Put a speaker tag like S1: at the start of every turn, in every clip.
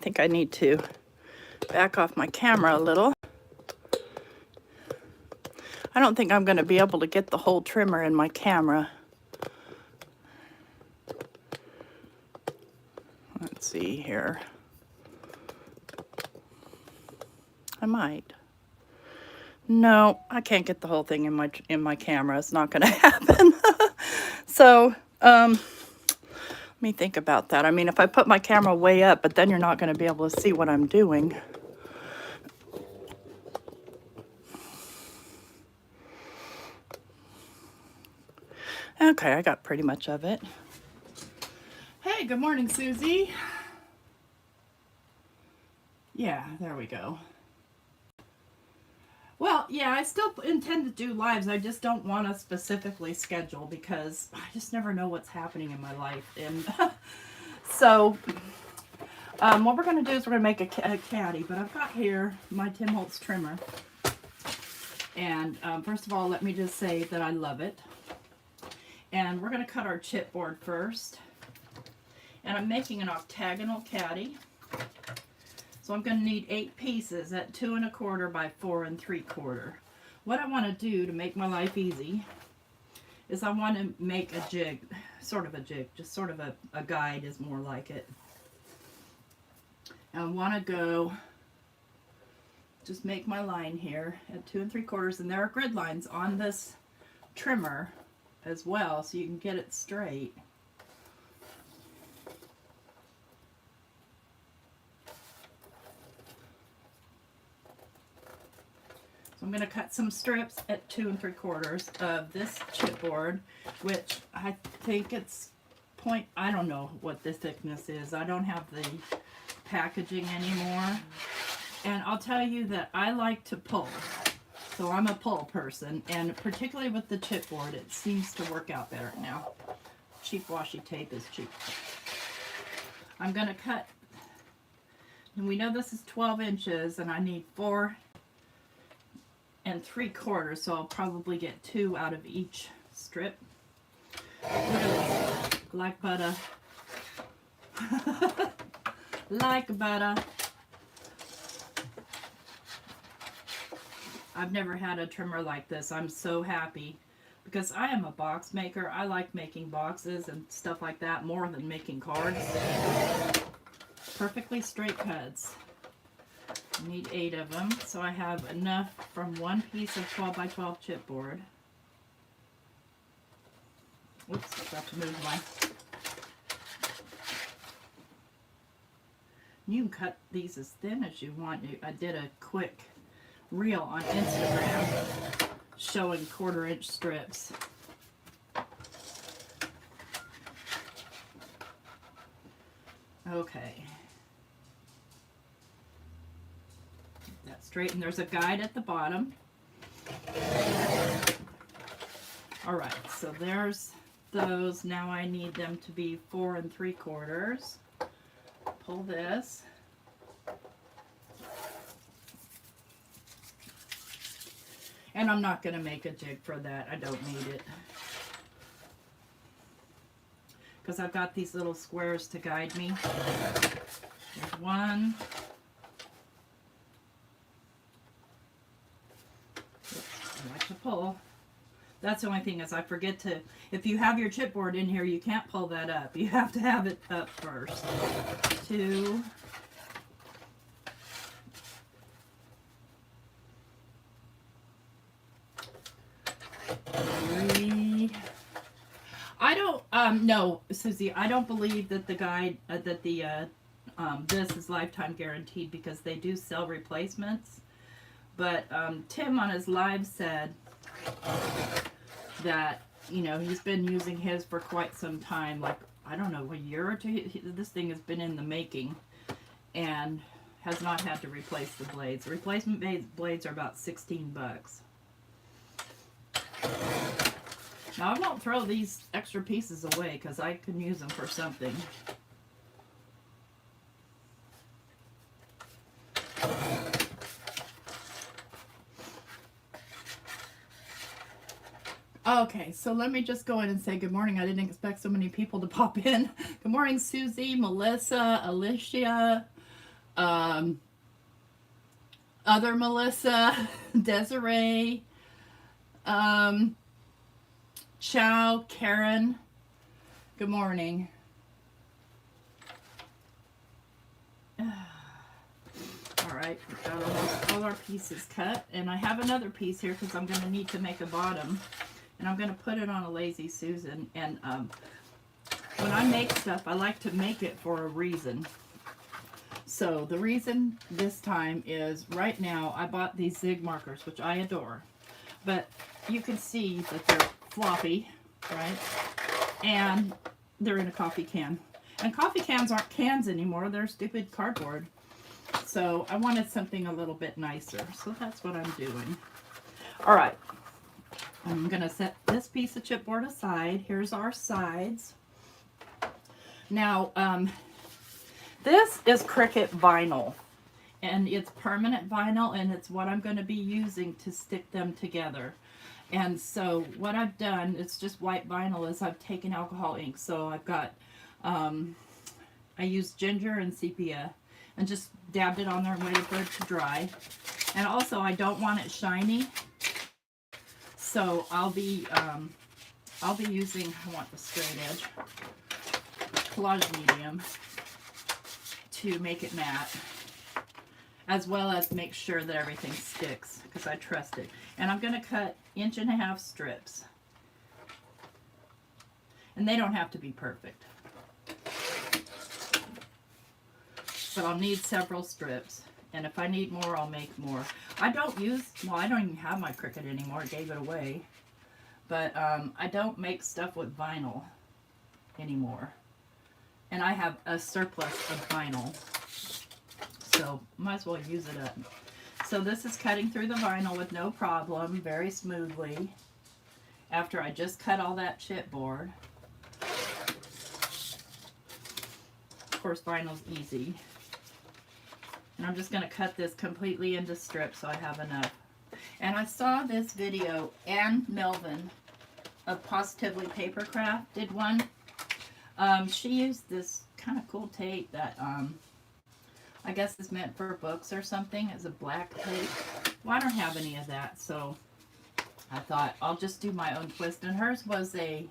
S1: I think I need to back off my camera a little. I don't think I'm going to be able to get the whole trimmer in my camera. Let's see here. I might. No, I can't get the whole thing in my camera. It's not going to happen. So, let me think about that. I mean, if I put my camera way up, but then you're not going to be able to see what I'm doing. Okay, I got pretty much of it. Hey, good morning, Susie. Yeah, there we go. Well, yeah, I still intend to do lives. I just don't want to specifically schedule because I just never know what's happening in my life. And so what we're going to do is we're going to make a caddy. But I've got here my Tim Holtz Trimmer. And first of all, let me just say that I love it. And we're going to cut our chipboard first. And I'm making an octagonal caddy. So I'm going to need 8 pieces at 2 1/4 by 4 3/4. What I want to do to make my life easy is I want to make a jig, sort of a jig, just sort of a guide is more like it. And I want to go, just make my line here at 2 3/4, and there are grid lines on this trimmer as well, so you can get it straight. So I'm going to cut some strips at 2 3/4 of this chipboard, which I think it's I don't know what the thickness is. I don't have the packaging anymore. And I'll tell you that I like to pull. So I'm a pull person, and particularly with the chipboard, it seems to work out better now. Cheap washi tape is cheap. I'm going to cut, and we know this is 12 inches, and I need 4 3/4, so I'll probably get 2 out of each strip. Like butter. Like butter. I've never had a trimmer like this. I'm so happy because I am a box maker. I like making boxes and stuff like that more than making cards. Perfectly straight cuts. I need 8 of them, so I have enough from 1 piece of 12 by 12 chipboard. Whoops, I have to move my... You can cut these as thin as you want. I did a quick reel on Instagram showing 1/4 inch strips. Okay. That's straight, and there's a guide at the bottom. Alright, so there's those. Now I need them to be 4 3/4. Pull this. And I'm not going to make a jig for that. I don't need it. Because I've got these little squares to guide me. There's one. Oops, I like to pull. That's the only thing is I forget to, if you have your chipboard in here, you can't pull that up. You have to have it up first. 2. I don't, no, Susie, I don't believe that the guide, this is lifetime guaranteed because they do sell replacements. But Tim on his live said that, you know, he's been using his for quite some time, like, I don't know, a year or 2. This thing has been in the making and has not had to replace the blades. The replacement blades are about 16 bucks. Now, I won't throw these extra pieces away because I can use them for something. Okay, so let me just go in and say good morning. I didn't expect so many people to pop in. Good morning, Susie, Melissa, Alicia, Other Melissa, Desiree, Chow, Karen, good morning. All right, we've got all our pieces cut, and I have another piece here because I'm going to need to make a bottom, and I'm going to put it on a Lazy Susan. And when I make stuff, I like to make it for a reason. So the reason this time is right now I bought these Zig markers, which I adore, but you can see that they're floppy, right? And they're in a coffee can. And coffee cans aren't cans anymore, they're stupid cardboard. So I wanted something a little bit nicer, so that's what I'm doing. All right, I'm gonna set this piece of chipboard aside. Here's our sides. Now, this is Cricut vinyl, and it's permanent vinyl, and it's what I'm going to be using to stick them together. And so what I've done, it's just white vinyl, is I've taken alcohol ink. So I've got, I used ginger and sepia and just dabbed it on there and waited for it to dry. And also I don't want it shiny, so I'll be using, I want the straight edge, collage medium, to make it matte, as well as make sure that everything sticks, because I trust it. And I'm going to cut 1.5 inch strips, and they don't have to be perfect, but I'll need several strips, and if I need more, I'll make more. I don't even have my Cricut anymore, I gave it away, but I don't make stuff with vinyl anymore. And I have a surplus of vinyl, so might as well use it up. So this is cutting through the vinyl with no problem, very smoothly, after I just cut all that chipboard. Of course, vinyl's easy. And I'm just going to cut this completely into strips so I have enough. And I saw this video, Ann Melvin of Positively Papercraft did one. She used this kind of cool tape that I guess is meant for books or something. It's a black tape. Well, I don't have any of that, so I thought I'll just do my own twist. And hers was a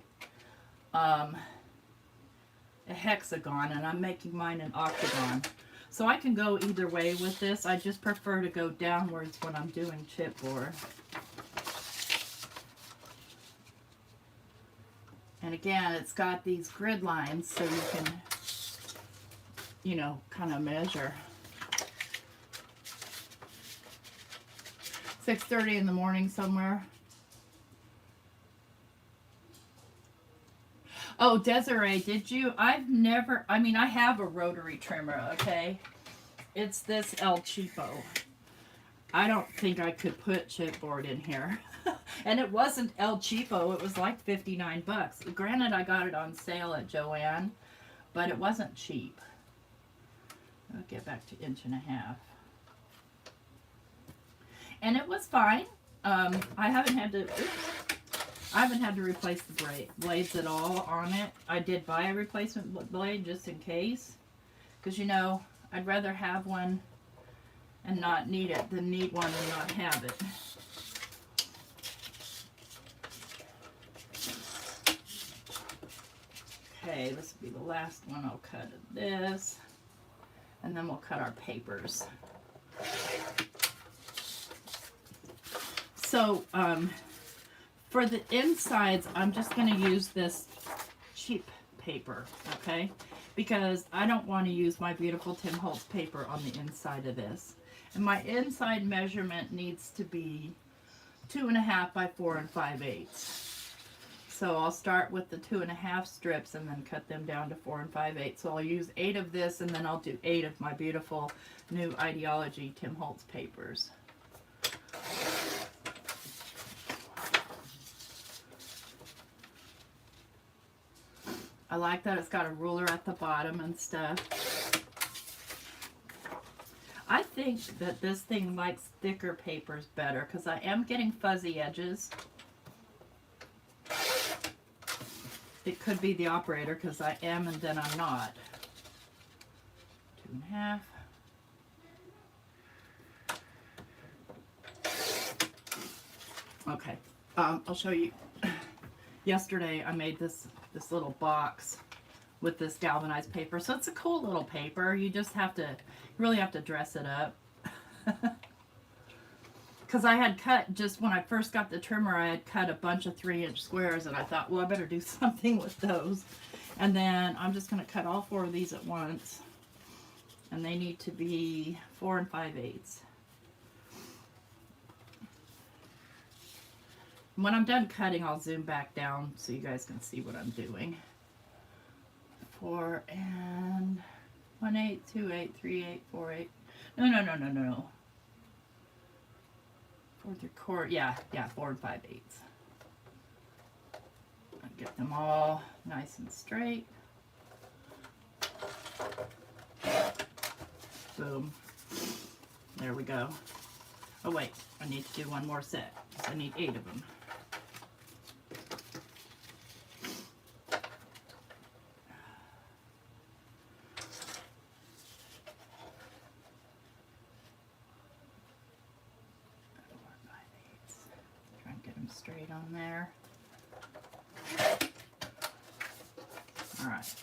S1: hexagon, and I'm making mine an octagon. So I can go either way with this. I just prefer to go downwards when I'm doing chipboard. And again, it's got these grid lines so you can, you know, kind of measure. 6:30 in the morning somewhere. Oh, Desiree, did you? I have a rotary trimmer, okay? It's this El Cheapo. I don't think I could put chipboard in here. And it wasn't El Cheapo, it was like 59 bucks. Granted, I got it on sale at Joann, but it wasn't cheap. I'll get back to 1.5 inches. And it was fine. I haven't had to replace the blades at all on it. I did buy a replacement blade just in case, because you know, I'd rather have one and not need it than need one and not have it. Okay, this will be the last one I'll cut of this, and then we'll cut our papers. So, for the insides, I'm just going to use this cheap paper, okay? Because I don't want to use my beautiful Tim Holtz paper on the inside of this. And my inside measurement needs to be 2.5 by 4 5/8. So I'll start with the 2.5 strips and then cut them down to 4 5/8. So I'll use 8 of this, and then I'll do 8 of my beautiful new Ideology Tim Holtz papers. I like that it's got a ruler at the bottom and stuff. I think that this thing likes thicker papers better because I am getting fuzzy edges. It could be the operator because I am and then I'm not. 2.5. I'll show you. Yesterday I made this little box with this galvanized paper. So it's a cool little paper. You just have to, you really have to dress it up. Because I had cut, just when I first got the trimmer, I had cut a bunch of 3-inch squares, and I thought, well, I better do something with those. And then I'm just going to cut all 4 of these at once. And they need to be 4 5/8. When I'm done cutting, I'll zoom back down so you guys can see what I'm doing. 4 1/8, 2/8, 3/8, 4/8. No. 4 3/4. Yeah, 4 5/8. I'll get them all nice and straight. Boom. There we go. Oh wait, I need to do one more set. I need 8 of them. Try and get them straight on there. Alright.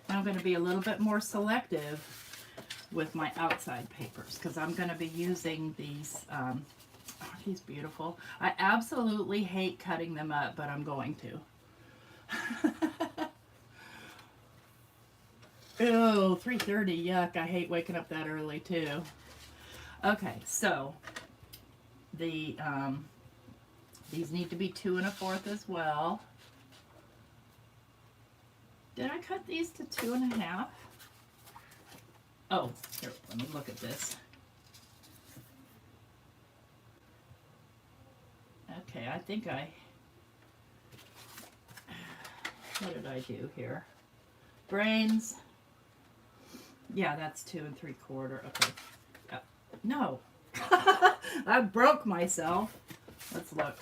S1: Now I'm going to be a little bit more selective with my outside papers because I'm going to be using these. Aren't these beautiful? I absolutely hate cutting them up, but I'm going to. Ew, 3:30, yuck. I hate waking up that early too. Okay, so the these need to be 2 1/4 as well. Did I cut these to 2 1/2? Oh, here, let me look at this. Okay, I think what did I do here? Brains. Yeah, that's 2 3/4. Okay. No. I broke myself. Let's look.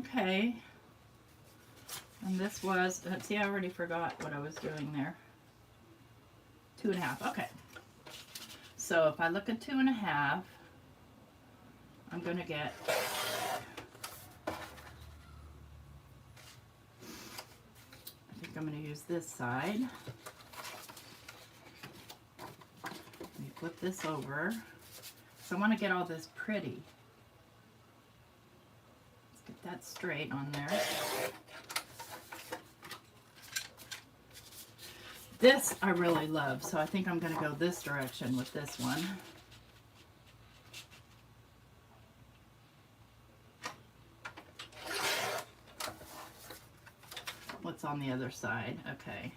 S1: Okay. And this was, see, I already forgot what I was doing there. 2 1/2. Okay. So if I look at 2 1/2, I'm going to get, I think I'm going to use this side. Let me flip this over. So I want to get all this pretty. Let's get that straight on there. This I really love, so I think I'm going to go this direction with this one. What's on the other side? Okay.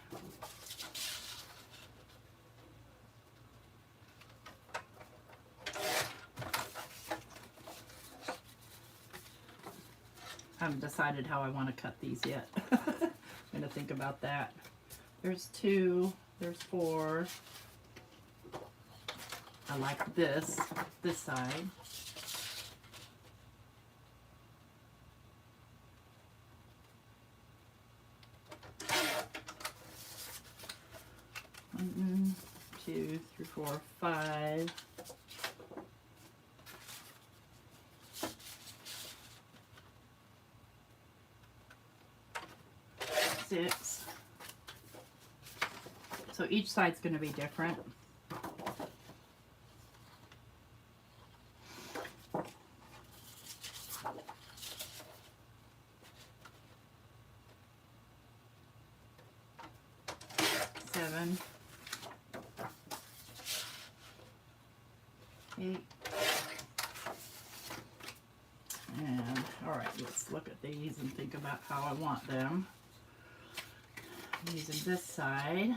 S1: I haven't decided how I want to cut these yet. I'm going to think about that. There's 2, there's 4. I like this side. One, 2, 3, 4, 5. Six. So each side's going to be different. Seven. 8. And all right, let's look at these and think about how I want them. I'm using this side.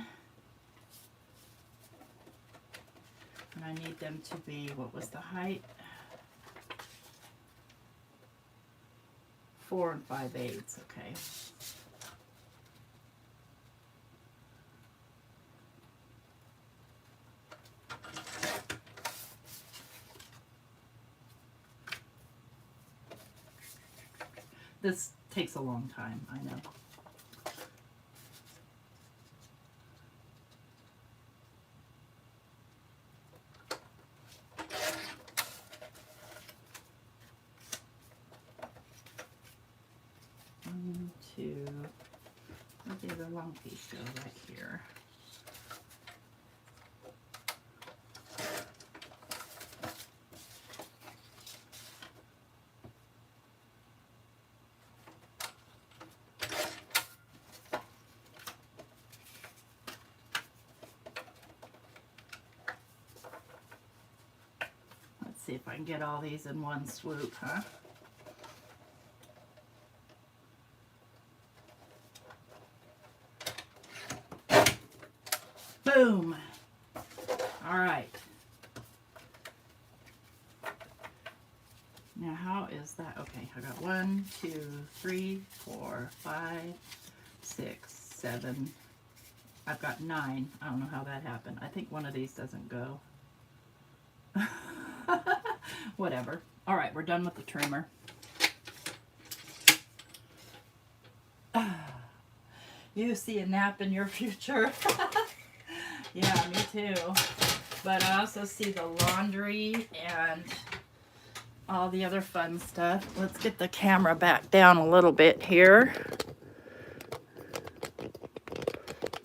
S1: And I need them to be, what was the height? 4 5/8, okay. This takes a long time, I know. see the long piece go right here. Let's see if I can get all these in one swoop, huh? Boom. All right. Now how is that? Okay, I got 1, 2, 3, 4, 5, 6, 7. I've got 9. I don't know how that happened. I think one of these doesn't go. Whatever. All right, we're done with the trimmer. You see a nap in your future. Yeah, me too. But I also see the laundry and all the other fun stuff. Let's get the camera back down a little bit here,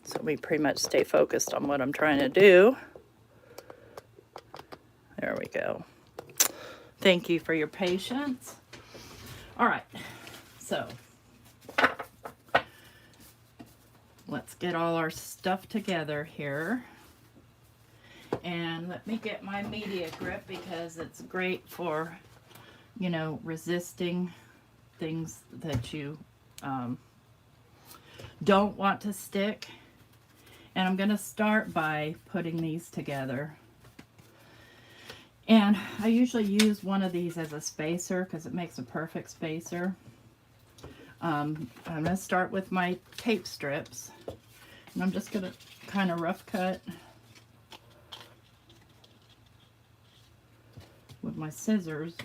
S1: so we pretty much stay focused on what I'm trying to do. There we go. Thank you for your patience. All right, so let's get all our stuff together here. And let me get my media grip because it's great for, you know, resisting things that you don't want to stick. And I'm going to start by putting these together. And I usually use one of these as a spacer because it makes a perfect spacer. I'm going to start with my tape strips. And I'm just going to kind of rough cut with my scissors.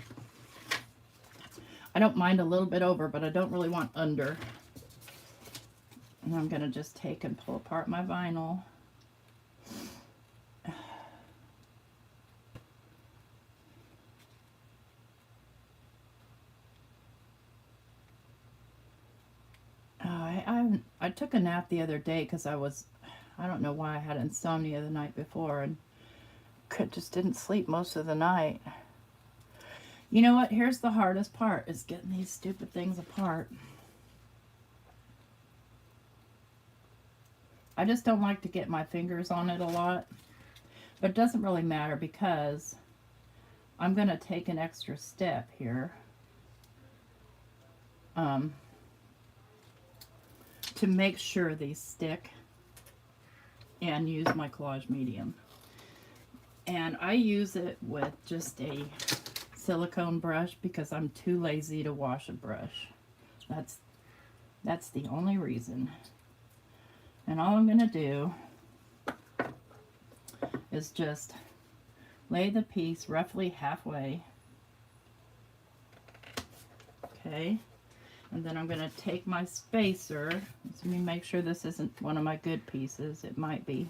S1: I don't mind a little bit over, but I don't really want under. And I'm going to just take and pull apart my vinyl. I took a nap the other day because I don't know why I had insomnia the night before and just didn't sleep most of the night. You know what? Here's the hardest part, is getting these stupid things apart. I just don't like to get my fingers on it a lot. But it doesn't really matter because I'm going to take an extra step here. To make sure these stick, and use my collage medium. And I use it with just a silicone brush because I'm too lazy to wash a brush. That's the only reason. And all I'm going to do is just lay the piece roughly halfway. Okay. And then I'm going to take my spacer. Let me make sure this isn't one of my good pieces. It might be.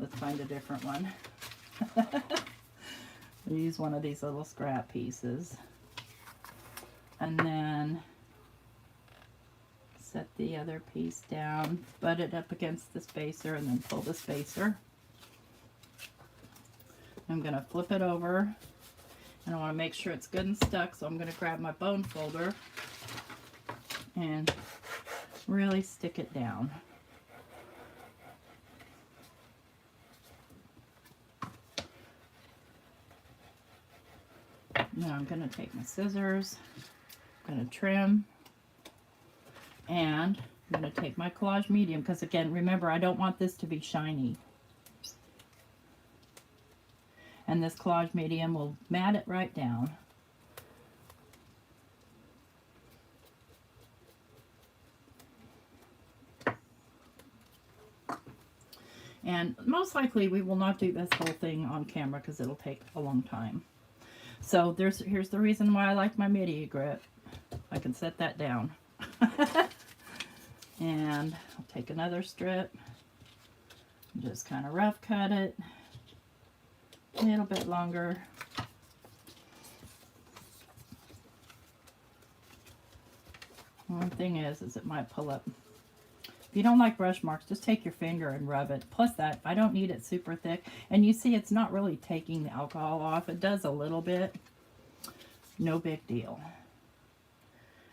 S1: Let's find a different one. I'll use one of these little scrap pieces. And then set the other piece down, butt it up against the spacer, and then pull the spacer. I'm going to flip it over. And I want to make sure it's good and stuck, so I'm going to grab my bone folder and really stick it down. Now I'm going to take my scissors, I'm going to trim, and I'm going to take my collage medium because, again, remember, I don't want this to be shiny. And this collage medium will mat it right down. And most likely we will not do this whole thing on camera because it'll take a long time. So here's the reason why I like my media grip. I can set that down. And I'll take another strip, just kind of rough cut it a little bit longer. One thing is it might pull up If you don't like brush marks, just take your finger and rub it. Plus that, I don't need it super thick. And you see it's not really taking the alcohol off. It does a little bit. No big deal.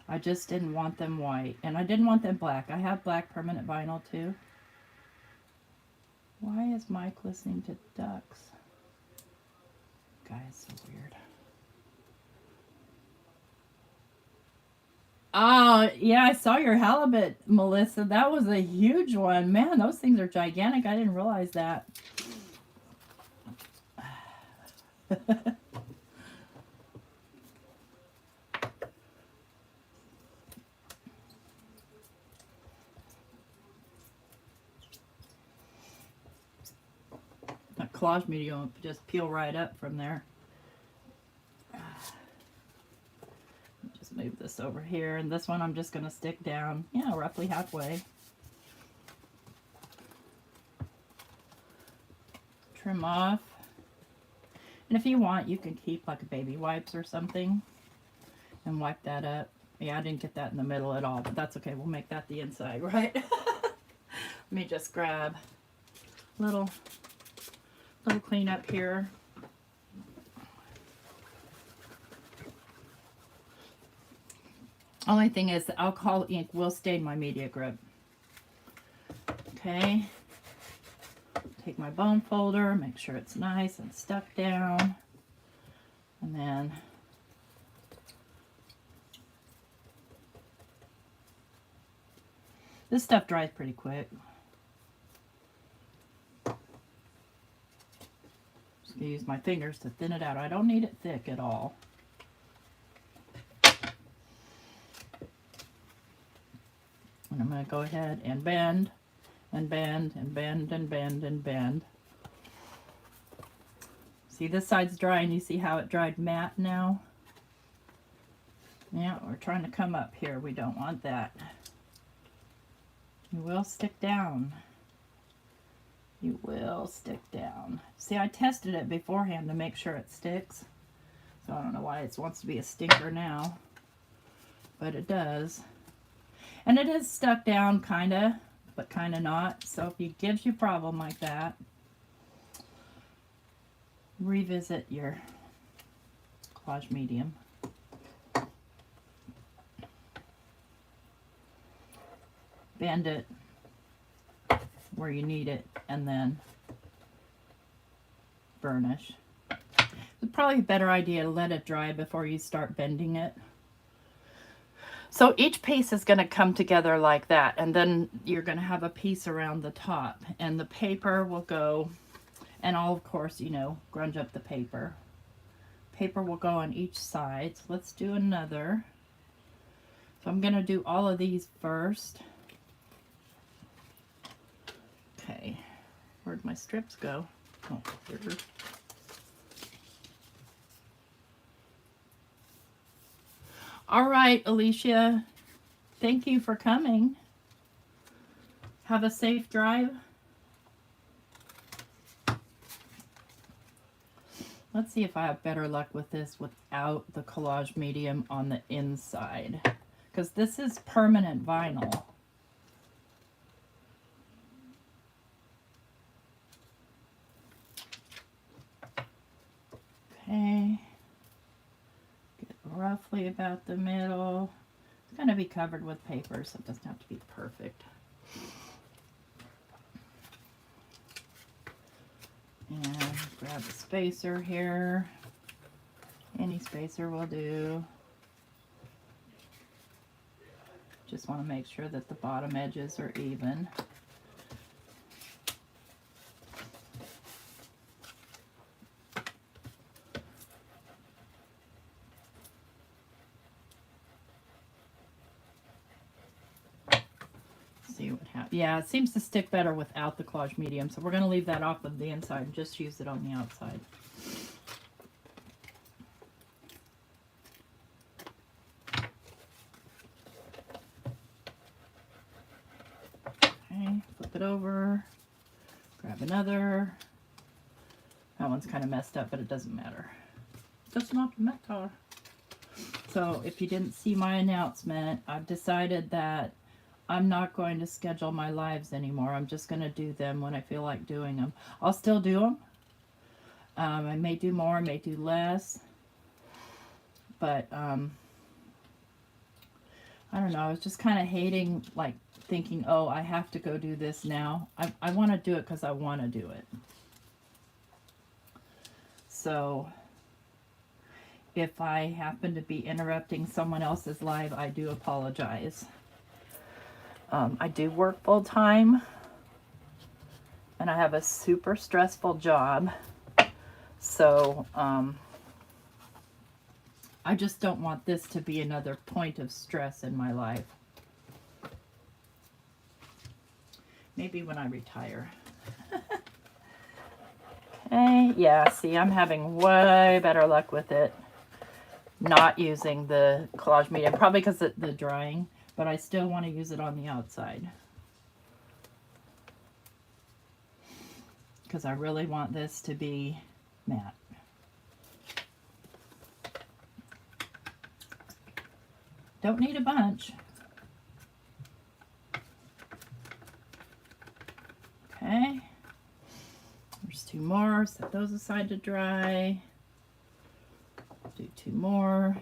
S1: I just didn't want them white. And I didn't want them black. I have black permanent vinyl too. Why is Mike listening to ducks? Guys, so weird. Oh, yeah, I saw your halibut, Melissa. That was a huge one. Man, those things are gigantic. I didn't realize that. That collage medium will just peel right up from there. Just move this over here, and this one I'm just going to stick down, yeah, roughly halfway. Trim off. And if you want, you can keep like a baby wipes or something and wipe that up. Yeah, I didn't get that in the middle at all, but that's okay. We'll make that the inside, right? Let me just grab a little clean up here. Only thing is the alcohol ink will stain my media grip. Okay. Take my bone folder, make sure it's nice and stuck down. And then this stuff dries pretty quick. Just gonna use my fingers to thin it out. I don't need it thick at all. And I'm going to go ahead and bend and bend and bend and bend and bend. See, this side's dry, and you see how it dried matte now? Yeah, we're trying to come up here. We don't want that. You will stick down. You will stick down. See, I tested it beforehand to make sure it sticks. So I don't know why it wants to be a stinker now. But it does. And it is stuck down, kind of, but kind of not. So if it gives you a problem like that, revisit your collage medium. Bend it where you need it, and then burnish. It's probably a better idea to let it dry before you start bending it. So each piece is going to come together like that, and then you're going to have a piece around the top, and the paper will go, and I'll of course, you know, grunge up the paper. Paper will go on each side. So let's do another. So I'm going to do all of these first. Okay, where'd my strips go? Oh, here. All right, Alicia, thank you for coming. Have a safe drive. Let's see if I have better luck with this without the collage medium on the inside, because this is permanent vinyl. Okay. Roughly about the middle. It's going to be covered with paper, so it doesn't have to be perfect. And grab a spacer here. Any spacer will do. Just want to make sure that the bottom edges are even. Yeah, it seems to stick better without the collage medium, so we're going to leave that off of the inside and just use it on the outside. Okay, flip it over, grab another. That one's kind of messed up, but it doesn't matter. It does not matter. So if you didn't see my announcement, I've decided that I'm not going to schedule my lives anymore. I'm just going to do them when I feel like doing them. I'll still do them. I may do more, I may do less. But, I don't know. I was just kind of hating, like, thinking, oh, I have to go do this now. I want to do it because I want to do it. So, if I happen to be interrupting someone else's live, I do apologize. I do work full time, and I have a super stressful job. So, I just don't want this to be another point of stress in my life. Maybe when I retire. Okay, yeah, see, I'm having way better luck with it. Not using the collage medium, probably because of the drying, but I still want to use it on the outside. Because I really want this to be matte. Don't need a bunch. Okay. There's 2 more. Set those aside to dry. Do 2 more.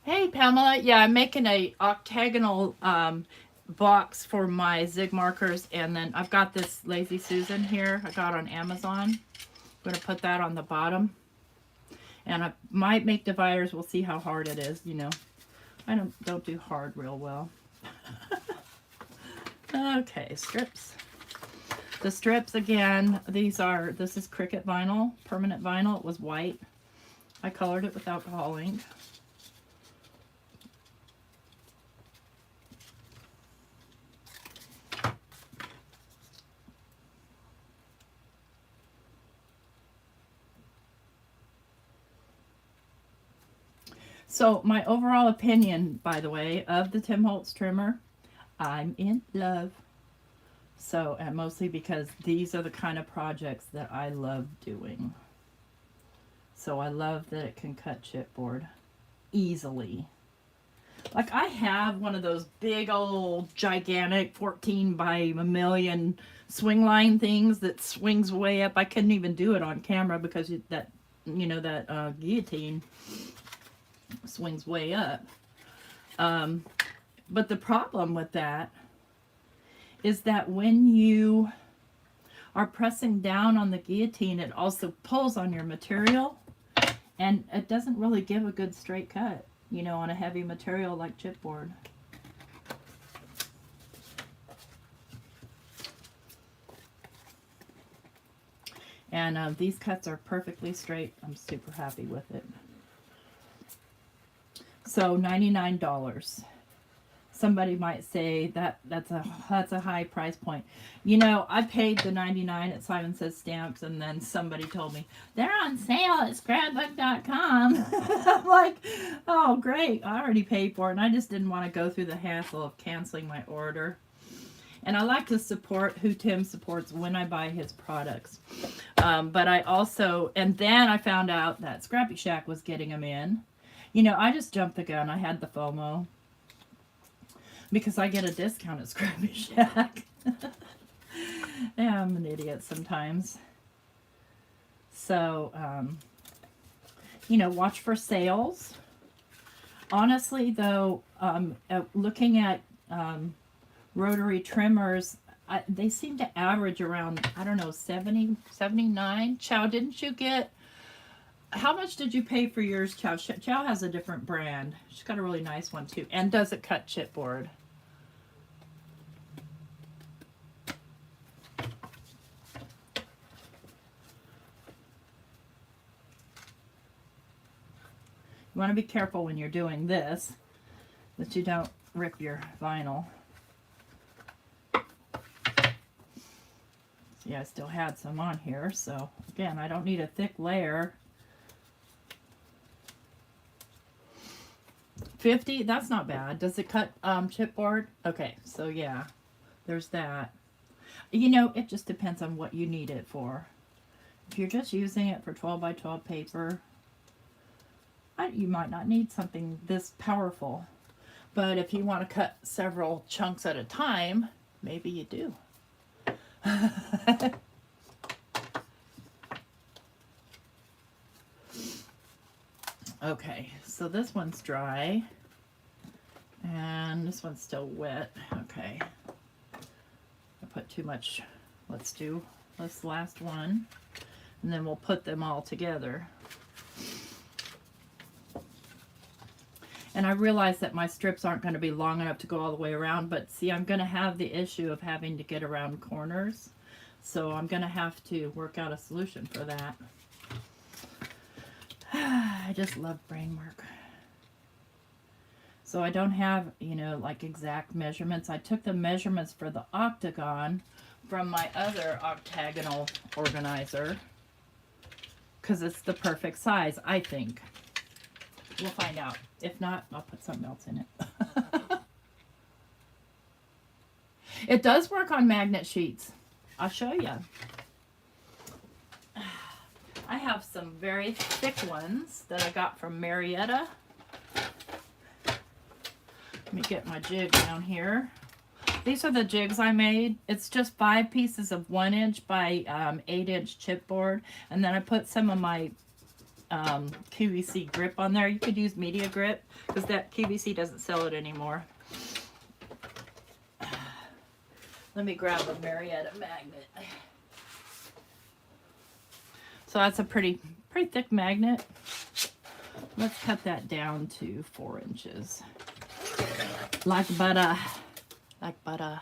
S1: Hey Pamela, yeah, I'm making a octagonal box for my zig markers, and then I've got this Lazy Susan here I got on Amazon. I'm going to put that on the bottom, and I might make dividers. We'll see how hard it is. You know, I don't do hard real well. Okay, strips. The strips again, this is Cricut vinyl, permanent vinyl. It was white. I colored it with alcohol ink. So my overall opinion, by the way, of the Tim Holtz trimmer, I'm in love. So, and mostly because these are the kind of projects that I love doing. So I love that it can cut chipboard easily. Like I have one of those big old gigantic 14 by a million swing line things that swings way up. I couldn't even do it on camera because that guillotine swings way up. But the problem with that is that when you are pressing down on the guillotine, it also pulls on your material, and it doesn't really give a good straight cut, you know, on a heavy material like chipboard. And these cuts are perfectly straight. I'm super happy with it. So $99. Somebody might say that's a high price point. You know, I paid the $99 at Simon Says Stamps, and then somebody told me they're on sale at scrapbook.com. I'm like, oh great, I already paid for it, and I just didn't want to go through the hassle of canceling my order. And I like to support who Tim supports when I buy his products. But I also, and then I found out that Scrappy Shack was getting them in. You know, I just jumped the gun. I had the FOMO. Because I get a discount at Scrappy Shack. Yeah, I'm an idiot sometimes. So, you know, watch for sales. Honestly, though, looking at rotary trimmers, they seem to average around, I don't know, 70, 79. Chow, didn't you get... How much did you pay for yours, Chow? Chow has a different brand. She's got a really nice one, too. And does it cut chipboard? You want to be careful when you're doing this, that you don't rip your vinyl. See, I still had some on here, so again, I don't need a thick layer. 50, that's not bad. Does it cut chipboard? Okay, so yeah, there's that. You know, it just depends on what you need it for. If you're just using it for 12 by 12 paper, You might not need something this powerful, but if you want to cut several chunks at a time, maybe you do. Okay, so this one's dry, and this one's still wet. Okay, I put too much. Let's do this last one, and then we'll put them all together. And I realize that my strips aren't going to be long enough to go all the way around, but see, I'm going to have the issue of having to get around corners. So I'm going to have to work out a solution for that. I just love brain work. So I don't have, you know, like exact measurements. I took the measurements for the octagon from my other octagonal organizer because it's the perfect size, I think. We'll find out. If not, I'll put something else in it. It does work on magnet sheets. I'll show you. I have some very thick ones that I got from Marietta. Let me get my jig down here. These are the jigs I made. It's just 5 pieces of 1 inch by 8 inch chipboard. And then I put some of my QVC grip on there. You could use media grip because that QVC doesn't sell it anymore. Let me grab a Marietta magnet. So that's a pretty thick magnet. Let's cut that down to 4 inches. Like butter. Like butter.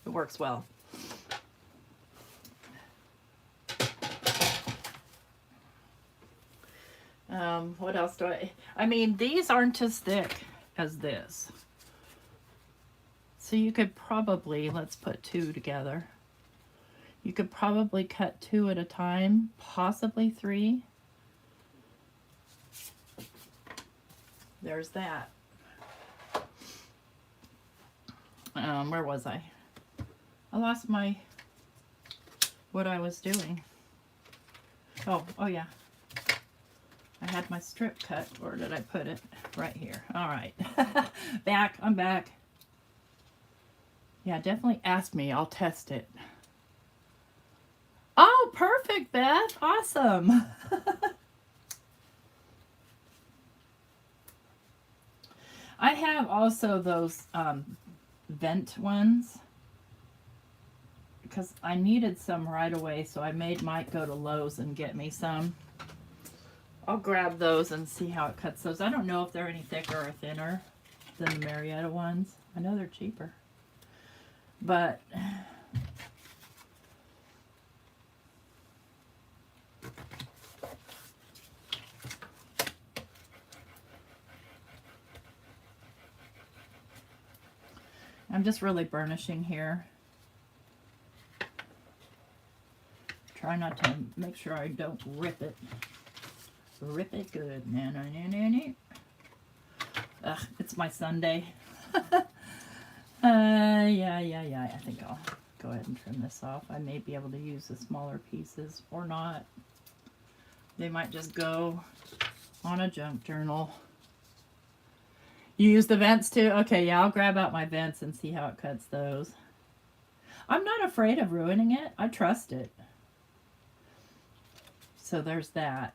S1: It works well. What else do I mean, these aren't as thick as this. So you could probably, let's put 2 together. You could probably cut 2 at a time, possibly 3. There's that. Where was I? I lost what I was doing. Oh yeah. I had my strip cut. Where did I put it? Right here. All right. I'm back. Yeah, definitely ask me. I'll test it. Oh, perfect, Beth. Awesome. I have also those vent ones because I needed some right away, so I might go to Lowe's and get me some. I'll grab those and see how it cuts those. I don't know if they're any thicker or thinner than the Marietta ones. I know they're cheaper. But I'm just really burnishing here. Try not to make sure I don't rip it. Rip it good. Ugh, it's my Sunday. Yeah. I think I'll go ahead and trim this off. I may be able to use the smaller pieces or not. They might just go on a junk journal. You use the vents too? Okay, yeah, I'll grab out my vents and see how it cuts those. I'm not afraid of ruining it. I trust it. So there's that.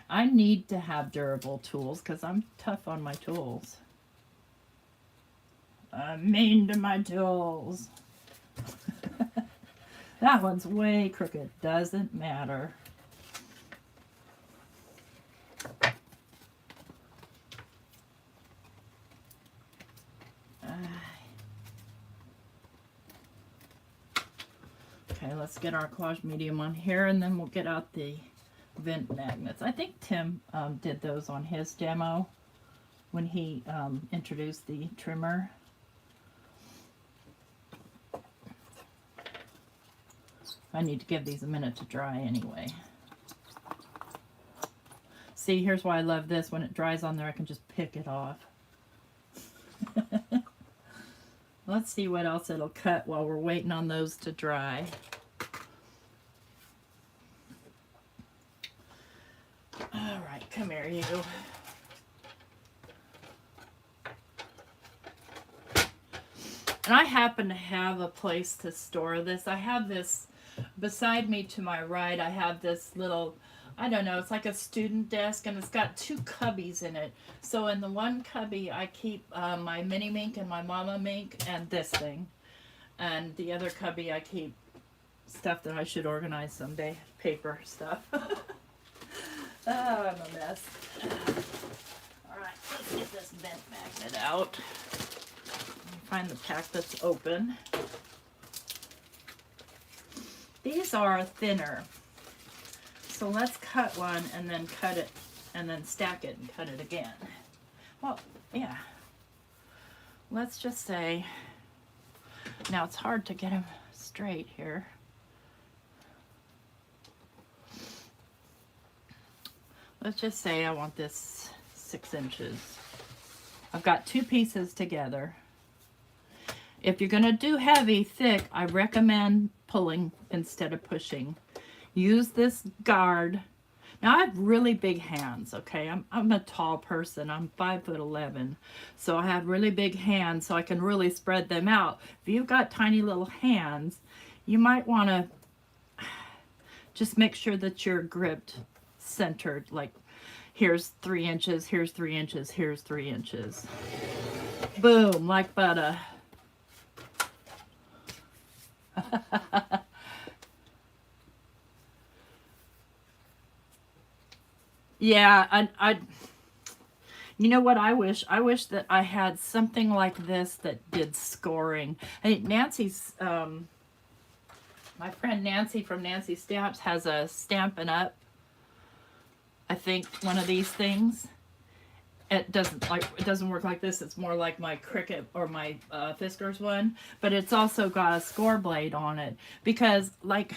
S1: I need to have durable tools because I'm tough on my tools. I'm mean to my tools. That one's way crooked. Doesn't matter. Okay, let's get our collage medium on here, and then we'll get out the vent magnets. I think Tim did those on his demo when he introduced the trimmer. I need to give these a minute to dry anyway. See, here's why I love this. When it dries on there, I can just pick it off. Let's see what else it'll cut while we're waiting on those to dry. right, come here, you. And I happen to have a place to store this. I have this beside me to my right. I have this little, I don't know, it's like a student desk, and it's got two cubbies in it. So in the one cubby, I keep my mini mink and my mama mink and this thing. And the other cubby, I keep stuff that I should organize someday, paper stuff. Oh, I'm a mess. All right, let's get this bent magnet out. Find the pack that's open. These are thinner. So let's cut one and then cut it and then stack it and cut it again. Well, yeah. Let's just say, now it's hard to get them straight here. Let's just say I want this 6 inches. I've got two pieces together. If you're going to do heavy, thick, I recommend pulling instead of pushing. Use this guard. Now I have really big hands, okay? I'm a tall person. I'm 5'11", so I have really big hands, so I can really spread them out. If you've got tiny little hands, you might want to just make sure that you're gripped, centered. Like, here's 3 inches, here's 3 inches, here's 3 inches. Boom, like butter. Yeah, you know what I wish? I wish that I had something like this that did scoring. I think Nancy's, my friend Nancy from Nancy Stamps has a Stampin' Up. I think one of these things. It doesn't work like this. It's more like my Cricut or my Fiskars one, but it's also got a score blade on it because, like,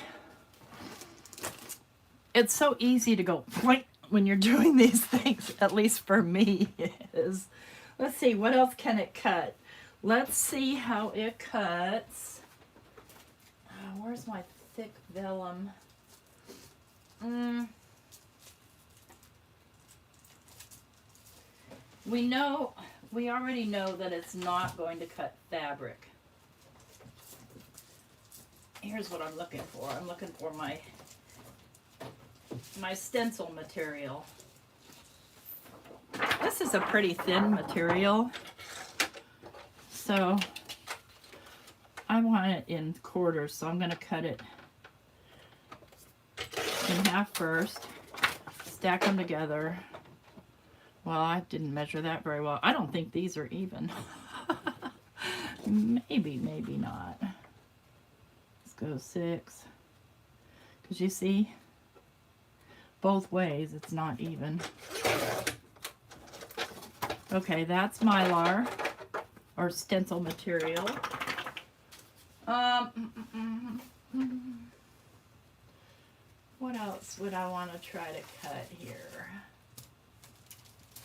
S1: it's so easy to go point when you're doing these things. At least for me, it is. Let's see, what else can it cut? Let's see how it cuts. Where's my thick vellum? We already know that it's not going to cut fabric. Here's what I'm looking for. I'm looking for my stencil material. This is a pretty thin material, so I want it in quarters, so I'm going to cut it in half first, stack them together. Well, I didn't measure that very well. I don't think these are even. Maybe, maybe not. Let's go 6. Because you see, both ways it's not even. Okay, that's Mylar, or stencil material. What else would I want to try to cut here?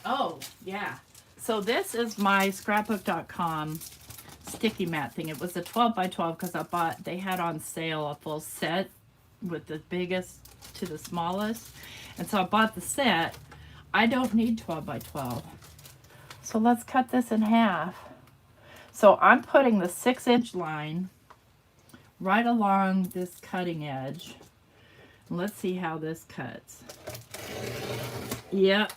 S1: Oh, yeah. So this is my scrapbook.com sticky mat thing. It was a 12 by 12 because they had on sale a full set with the biggest to the smallest. And so I bought the set. I don't need 12 by 12. So let's cut this in half. So I'm putting the 6-inch line right along this cutting edge. Let's see how this cuts. Yep.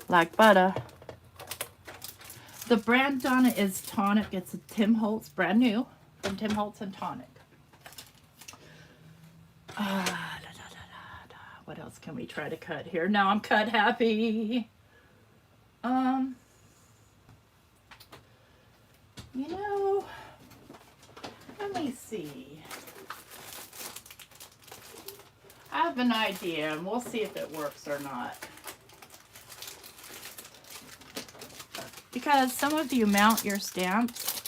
S1: Like butter. The brand on it is Tonic. It's a Tim Holtz, brand new, from Tim Holtz and Tonic. What else can we try to cut here? Now I'm cut happy. You know, let me see. I have an idea, and we'll see if it works or not. Because some of you mount your stamps.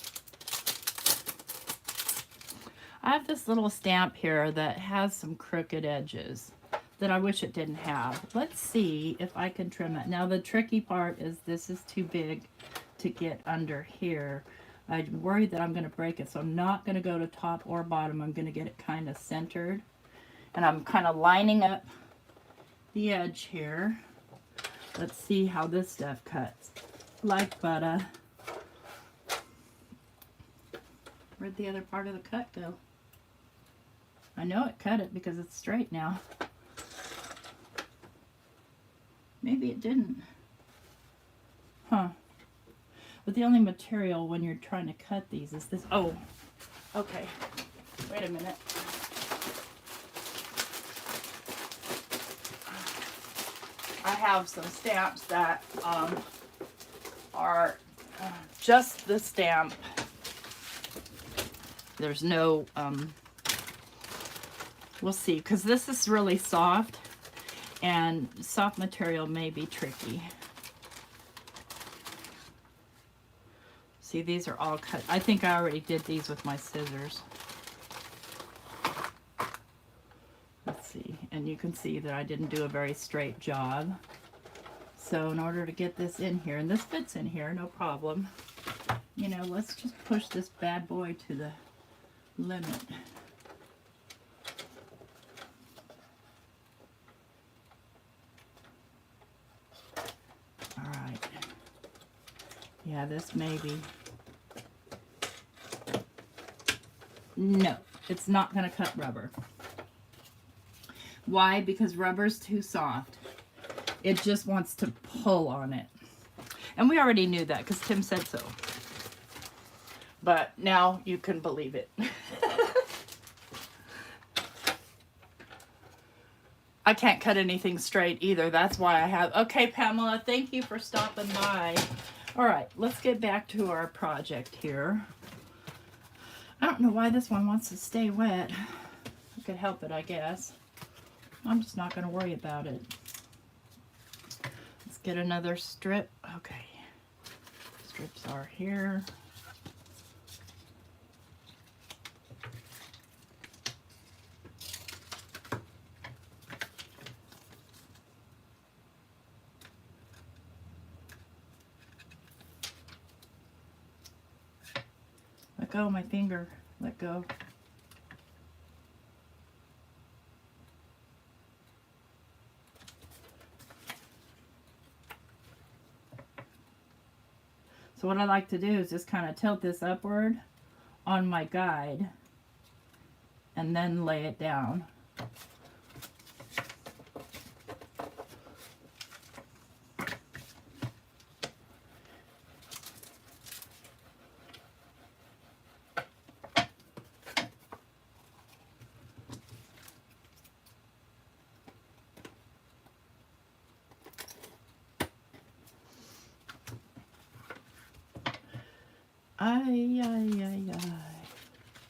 S1: I have this little stamp here that has some crooked edges that I wish it didn't have. Let's see if I can trim it. Now the tricky part is this is too big to get under here. I'm worried that I'm going to break it, so I'm not going to go to top or bottom. I'm going to get it kind of centered. And I'm kind of lining up the edge here. Let's see how this stuff cuts. Like butter. Where'd the other part of the cut go? I know it cut it because it's straight now. Maybe it didn't. Huh. But the only material when you're trying to cut these is this. Oh, okay. Wait a minute. I have some stamps that are just the stamp. There's no, we'll see, because this is really soft, and soft material may be tricky. See, these are all cut. I think I already did these with my scissors. Let's see, and you can see that I didn't do a very straight job. So in order to get this in here, and this fits in here, no problem. You know, let's just push this bad boy to the limit. All right. Yeah, this may be. No, it's not going to cut rubber. Why? Because rubber's too soft. It just wants to pull on it. And we already knew that because Tim said so. But now you can believe it. I can't cut anything straight either. That's why I have... Okay, Pamela, thank you for stopping by. All right, let's get back to our project here. I don't know why this one wants to stay wet. I could help it, I guess. I'm just not going to worry about it. Let's get another strip. Okay. Strips are here. Let go, my finger. Let go. So what I like to do is just kind of tilt this upward on my guide and then lay it down.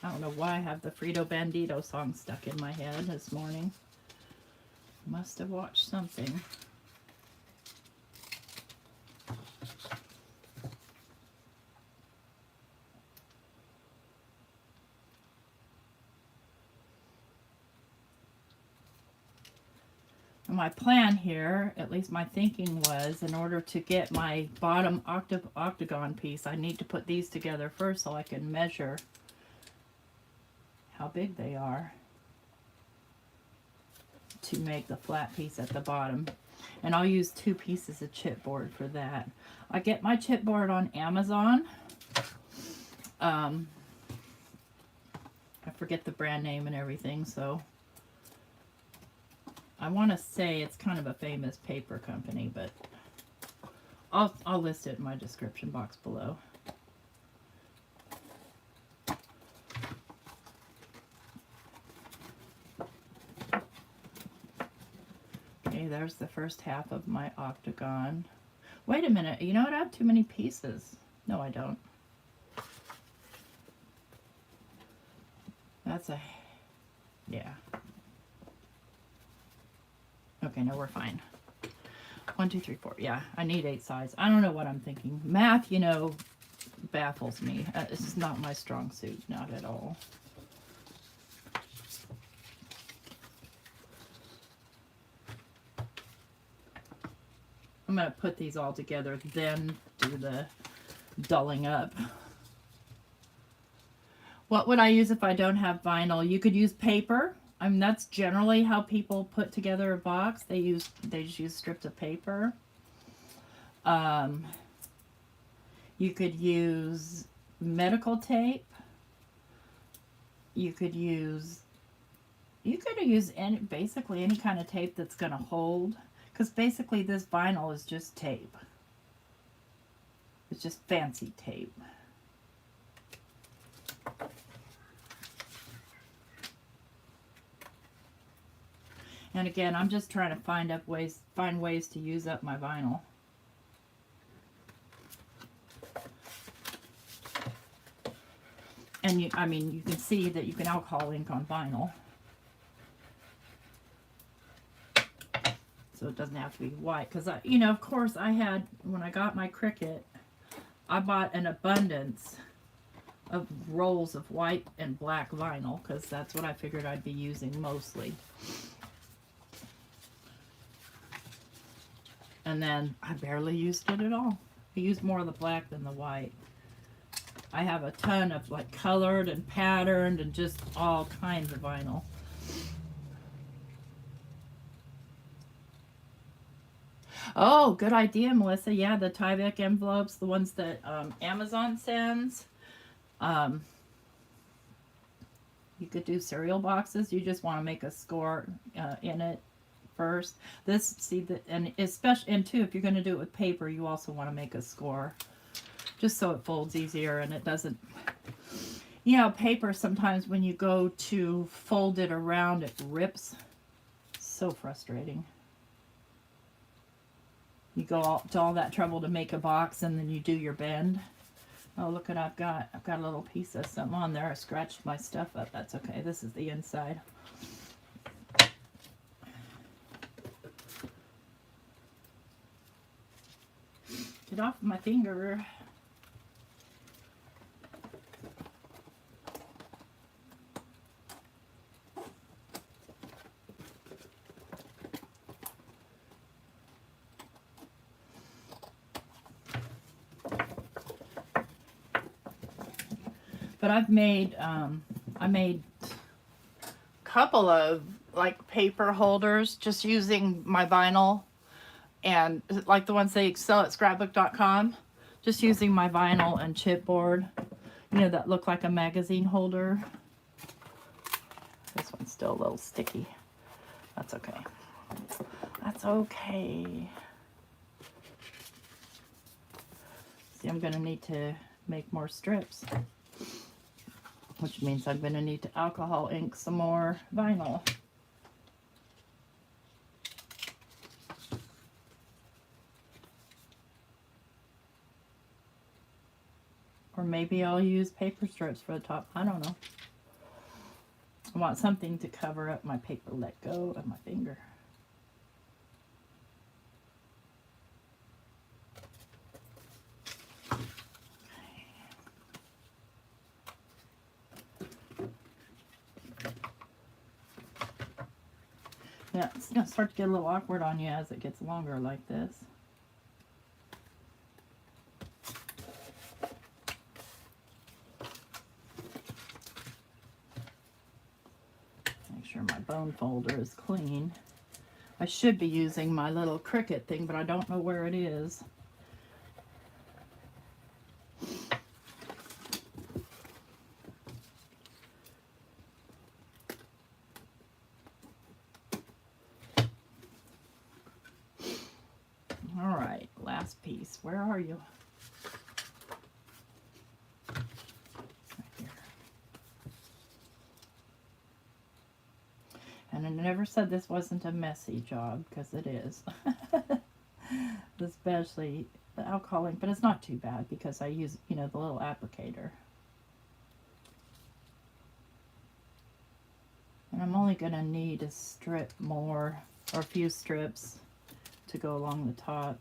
S1: I don't know why I have the Frito Bandito song stuck in my head this morning. Must have watched something. My plan here, at least my thinking was, in order to get my bottom octagon piece, I need to put these together first so I can measure how big they are to make the flat piece at the bottom. And I'll use 2 pieces of chipboard for that. I get my chipboard on Amazon. I forget the brand name and everything, so I want to say it's kind of a famous paper company, but I'll list it in my description box below. Okay, there's the first half of my octagon. Wait a minute, you know what? I have too many pieces. No, I don't. That's a... yeah. Okay, no, we're fine. 1, 2, 3, 4. Yeah, I need 8 sides. I don't know what I'm thinking. Math, you know, baffles me. This is not my strong suit, not at all. I'm going to put these all together, then do the dulling up. What would I use if I don't have vinyl? You could use paper, I mean, that's generally how people put together a box. They just use strips of paper. You could use medical tape. You could use basically any kind of tape that's going to hold, because basically this vinyl is just tape. It's just fancy tape. And again, I'm just trying to find ways to use up my vinyl. And you can see that you can alcohol ink on vinyl. So it doesn't have to be white. Because, of course, when I got my Cricut, I bought an abundance of rolls of white and black vinyl. Because that's what I figured I'd be using mostly. And then I barely used it at all. I used more of the black than the white. I have a ton of like colored and patterned and just all kinds of vinyl. Oh, good idea, Melissa. Yeah, the Tyvek envelopes, the ones that Amazon sends. You could do cereal boxes. You just want to make a score in it first. And too, if you're going to do it with paper, you also want to make a score, just so it folds easier and it doesn't. Paper, sometimes when you go to fold it around, it rips. So frustrating. You go to all that trouble to make a box and then you do your bend. Oh, look what I've got. I've got a little piece of something on there. I scratched my stuff up. That's okay. This is the inside. Get off my finger. But I made a couple of like paper holders just using my vinyl, and like the ones they sell at scrapbook.com, just using my vinyl and chipboard, that look like a magazine holder. This one's still a little sticky. That's okay. That's okay. See, I'm gonna need to make more strips, which means I'm going to need to alcohol ink some more vinyl. Or maybe I'll use paper strips for the top. I don't know. I want something to cover up my paper let go of my finger. Yeah, it's going to start to get a little awkward on you as it gets longer like this. Make sure my bone folder is clean. I should be using my little Cricut thing, but I don't know where it is. Piece. Where are you? Right here. And I never said this wasn't a messy job, because it is. Especially the alcohol ink, but it's not too bad because I use, the little applicator. And I'm only going to need a strip more, or a few strips to go along the top.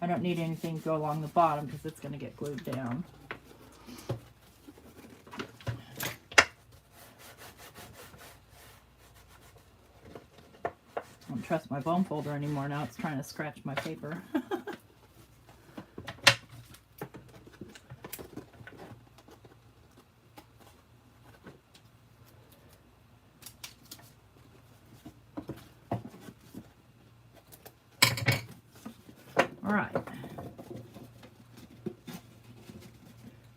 S1: I don't need anything to go along the bottom because it's going to get glued down. I don't trust my bone folder anymore. Now it's trying to scratch my paper. All right.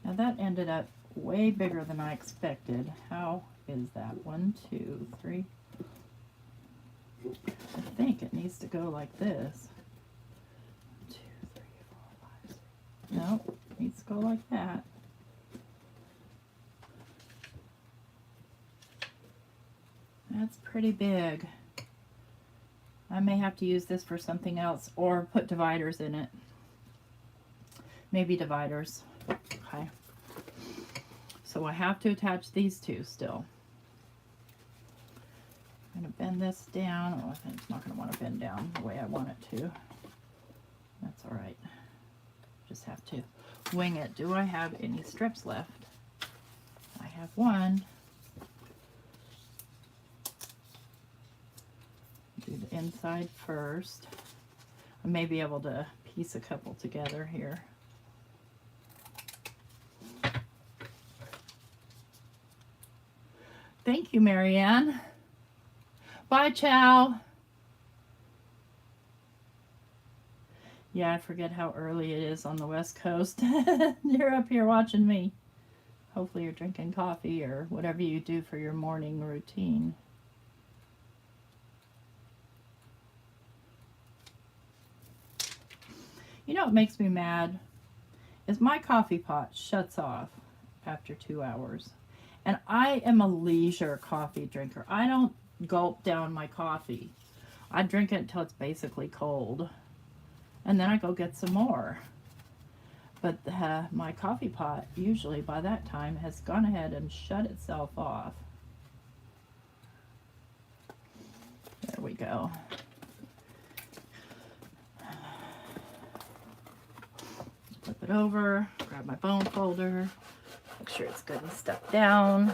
S1: Now that ended up way bigger than I expected. How is that? 1, 2, 3. I think it needs to go like this. 1, 2, 3, 4, 5, 6. Nope, it needs to go like that. That's pretty big. I may have to use this for something else or put dividers in it. Maybe dividers. Okay. So I have to attach these two still. I'm going to bend this down. Oh, I think it's not going to want to bend down the way I want it to. That's all right. Just have to wing it. Do I have any strips left? I have one. Do the inside first. I may be able to piece a couple together here. Thank you, Marianne. Bye, Chow. Yeah, I forget how early it is on the West Coast. You're up here watching me. Hopefully you're drinking coffee or whatever you do for your morning routine. You know what makes me mad is my coffee pot shuts off after 2 hours. And I am a leisure coffee drinker. I don't gulp down my coffee. I drink it until it's basically cold. And then I go get some more. But my coffee pot usually by that time has gone ahead and shut itself off. There we go. Flip it over, grab my bone folder, make sure it's good and stuck down.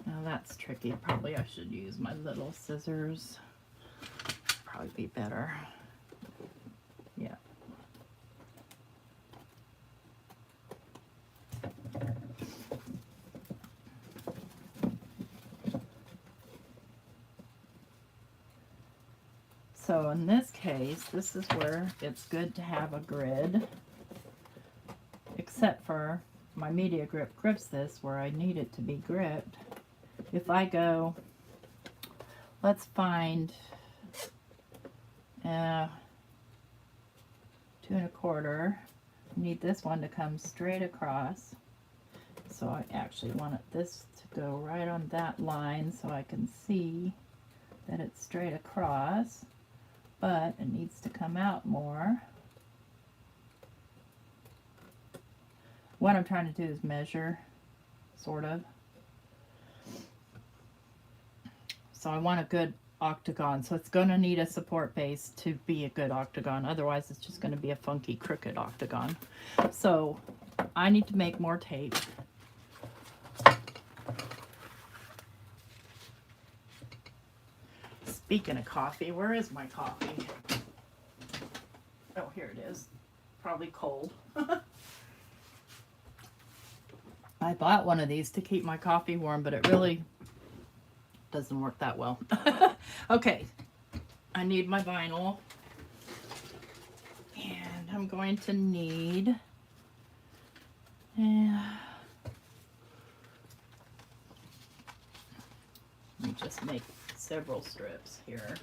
S1: Now that's tricky. Probably I should use my little scissors. Probably be better. Yeah. So in this case, this is where it's good to have a grid, except for my media grip grips this where I need it to be gripped. If I go, let's find 2 1/4, need this one to come straight across. So I actually want this to go right on that line so I can see that it's straight across. But it needs to come out more. What I'm trying to do is measure, sort of. So I want a good octagon. So it's going to need a support base to be a good octagon. Otherwise, it's just going to be a funky, crooked octagon. So I need to make more tape. Speaking of coffee, where is my coffee? Oh, here it is. Probably cold. I bought one of these to keep my coffee warm, but it really doesn't work that well. Okay, I need my vinyl. And I'm going to need... let me just make several strips here.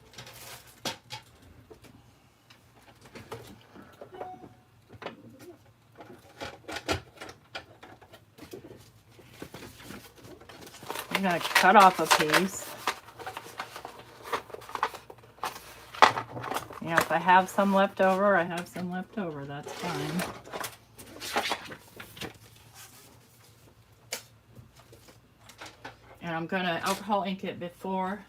S1: I'm going to cut off a piece. You know, if I have some left over, I have some left over. That's fine. And I'm going to alcohol ink it before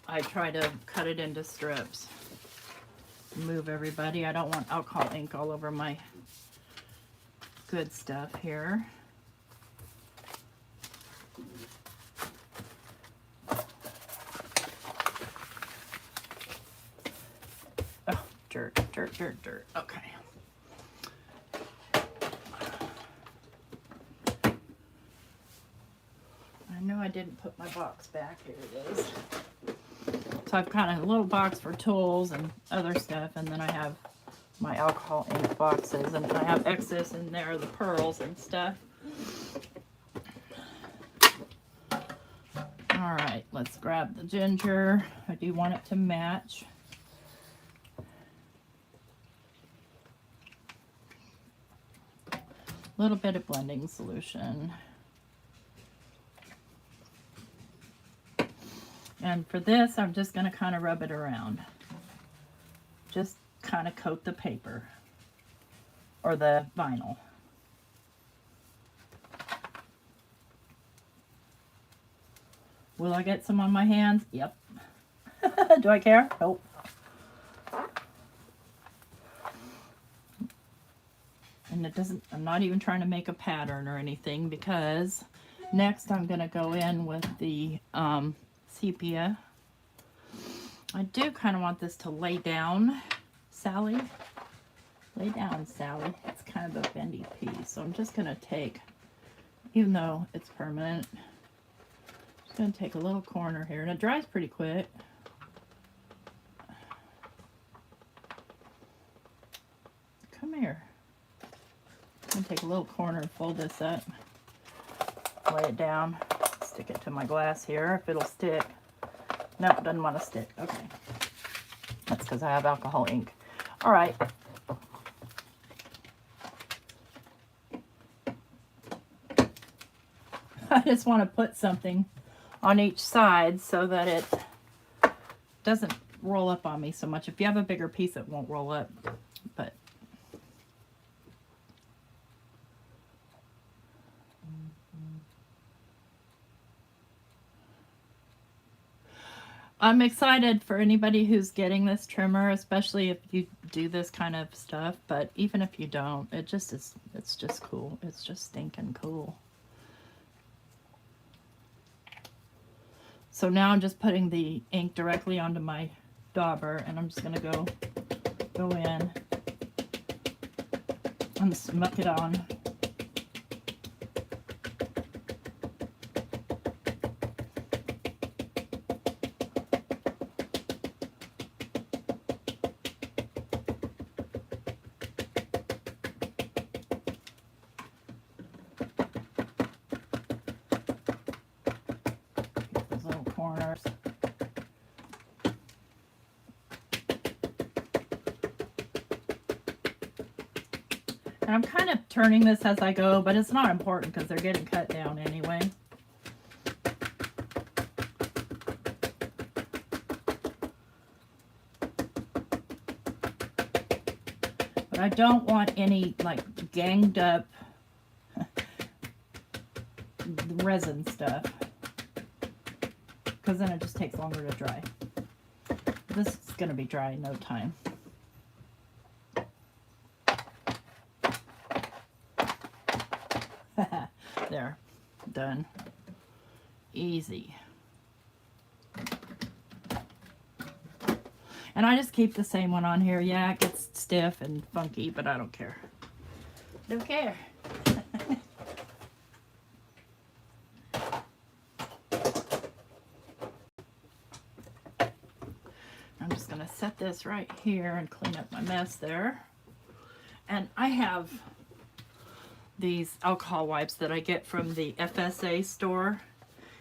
S1: I try to cut it into strips. Move everybody. I don't want alcohol ink all over my good stuff here. Oh, dirt, dirt, dirt, dirt. Okay. I know I didn't put my box back. Here it is. So I've got a little box for tools and other stuff, and then I have my alcohol ink boxes, and I have excess in there, the pearls and stuff. All right, let's grab the ginger. I do want it to match. A little bit of blending solution. And for this, I'm just going to kind of rub it around. Just kind of coat the paper or the vinyl. Will I get some on my hands? Yep. Do I care? Nope. And it doesn't, I'm not even trying to make a pattern or anything, because next I'm going to go in with the sepia. I do kind of want this to lay down, Sally. Lay down, Sally. It's kind of a bendy piece, so I'm just going to take, even though it's permanent, I'm just going to take a little corner here, and it dries pretty quick. Come here. I'm going to take a little corner and fold this up, lay it down, stick it to my glass here, if it'll stick. No, it doesn't want to stick. Okay. That's because I have alcohol ink. All right. I just want to put something on each side so that it doesn't roll up on me so much. If you have a bigger piece, it won't roll up. But I'm excited for anybody who's getting this trimmer, especially if you do this kind of stuff. But even if you don't, it just is, it's just cool. It's just stinking cool. So now I'm just putting the ink directly onto my dauber, and I'm just going to go in and smuck it on. Corners. And I'm kind of turning this as I go, but it's not important because they're getting cut down anyway. But I don't want any like ganged up resin stuff, because then it just takes longer to dry. This is going to be dry in no time. There, done. Easy. And I just keep the same one on here. Yeah, it gets stiff and funky, but I don't care. Don't care. Set this right here and clean up my mess there. And I have these alcohol wipes that I get from the FSA store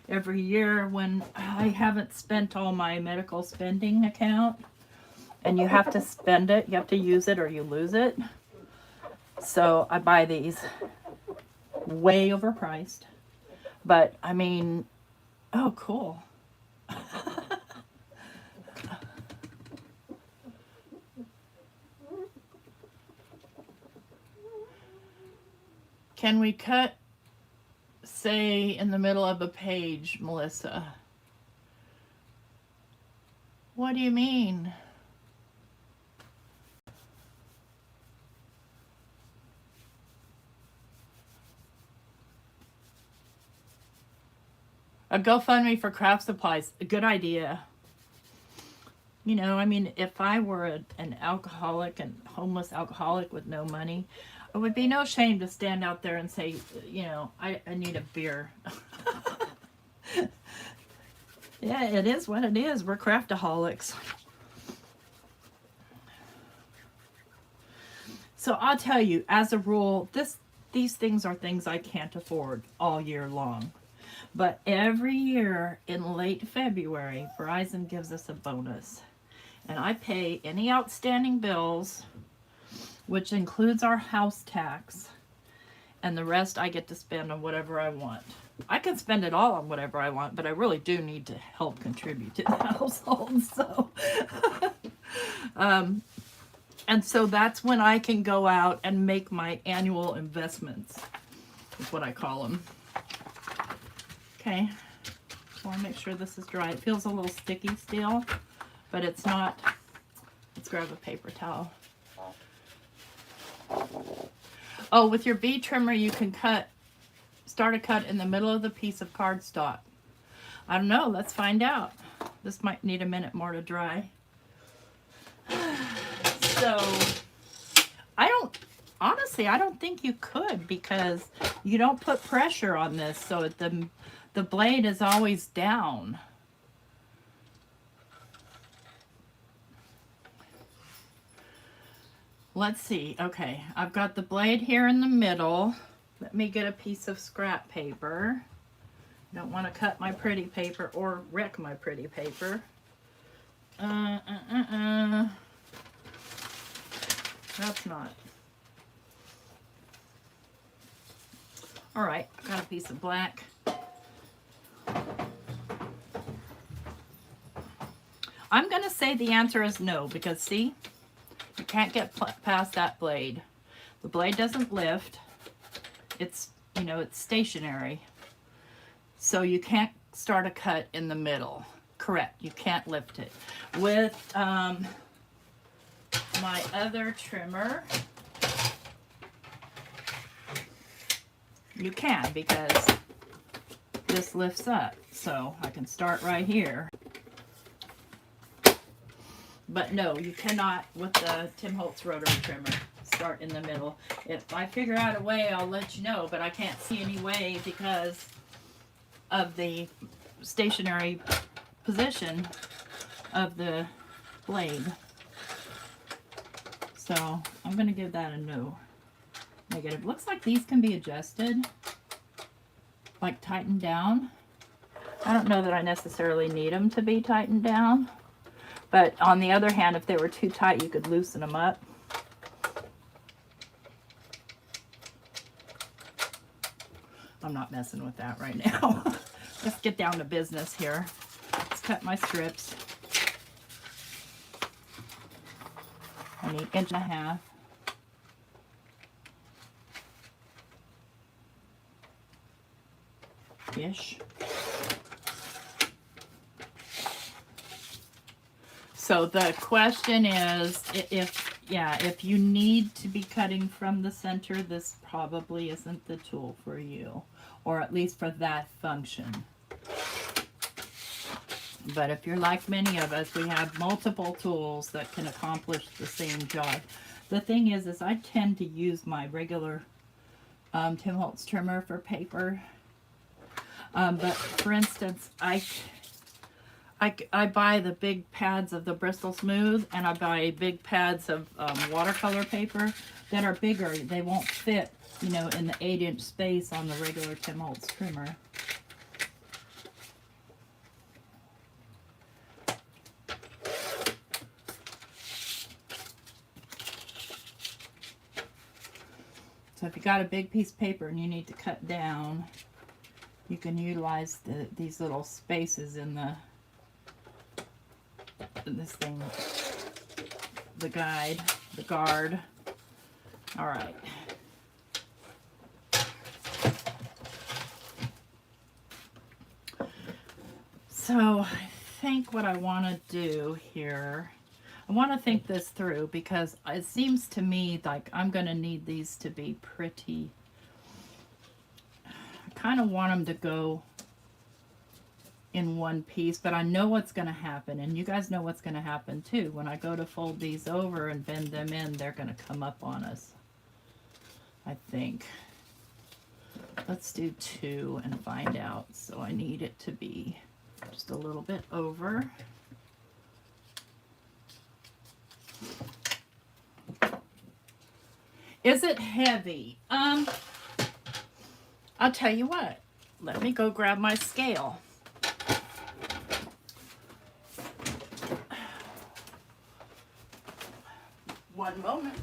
S1: every year when I haven't spent all my medical spending account. And you have to spend it, you have to use it or you lose it. So I buy these way overpriced. But I mean, oh cool. Can we cut, say, in the middle of a page, Melissa? What do you mean? A GoFundMe for craft supplies. A good idea. You know, I mean, if I were an alcoholic and homeless alcoholic with no money, it would be no shame to stand out there and say, you know, I need a beer. Yeah, it is what it is. We're craftaholics. So I'll tell you, as a rule, these things are things I can't afford all year long. But every year in late February, Verizon gives us a bonus. And I pay any outstanding bills, which includes our house tax, and the rest I get to spend on whatever I want. I can spend it all on whatever I want, but I really do need to help contribute to the household. So, and so that's when I can go out and make my annual investments, is what I call them. Okay, I want to make sure this is dry. It feels a little sticky still, but it's not. Let's grab a paper towel. Oh, with your bee trimmer, you can start a cut in the middle of the piece of cardstock. I don't know, let's find out. This might need a minute more to dry. So, honestly, I don't think you could, because you don't put pressure on this, so the blade is always down. Let's see. Okay, I've got the blade here in the middle. Let me get a piece of scrap paper. Don't want to cut my pretty paper or wreck my pretty paper. That's not. All right, I got a piece of black. I'm going to say the answer is no, because see, you can't get past that blade. The blade doesn't lift. It's, you know, it's stationary. So you can't start a cut in the middle. Correct, you can't lift it. With my other trimmer, you can, because this lifts up. So I can start right here. But no, you cannot with the Tim Holtz Rotary Trimmer start in the middle. If I figure out a way, I'll let you know, but I can't see any way because of the stationary position of the blade. So I'm going to give that a no. Negative. Looks like these can be adjusted, like tightened down. I don't know that I necessarily need them to be tightened down. But on the other hand, if they were too tight, you could loosen them up. I'm not messing with that right now. Let's get down to business here. Let's cut my strips. I need 1.5 inches. So the question is, if you need to be cutting from the center, this probably isn't the tool for you, or at least for that function. But if you're like many of us, we have multiple tools that can accomplish the same job. The thing is I tend to use my regular Tim Holtz trimmer for paper. But for instance, I buy the big pads of the Bristol Smooth, and I buy big pads of watercolor paper that are bigger. They won't fit, you know, in the 8-inch space on the regular Tim Holtz trimmer. So if you got a big piece of paper and you need to cut down, you can utilize these little spaces in this thing, the guard. All right. So I think what I want to do here, I want to think this through, because it seems to me like I'm going to need these to be pretty. I kind of want them to go in one piece, but I know what's going to happen, and you guys know what's going to happen too. When I go to fold these over and bend them in, they're going to come up on us, I think. Let's do 2 and find out. So I need it to be just a little bit over. Is it heavy? I'll tell you what. Let me go grab my scale. One moment.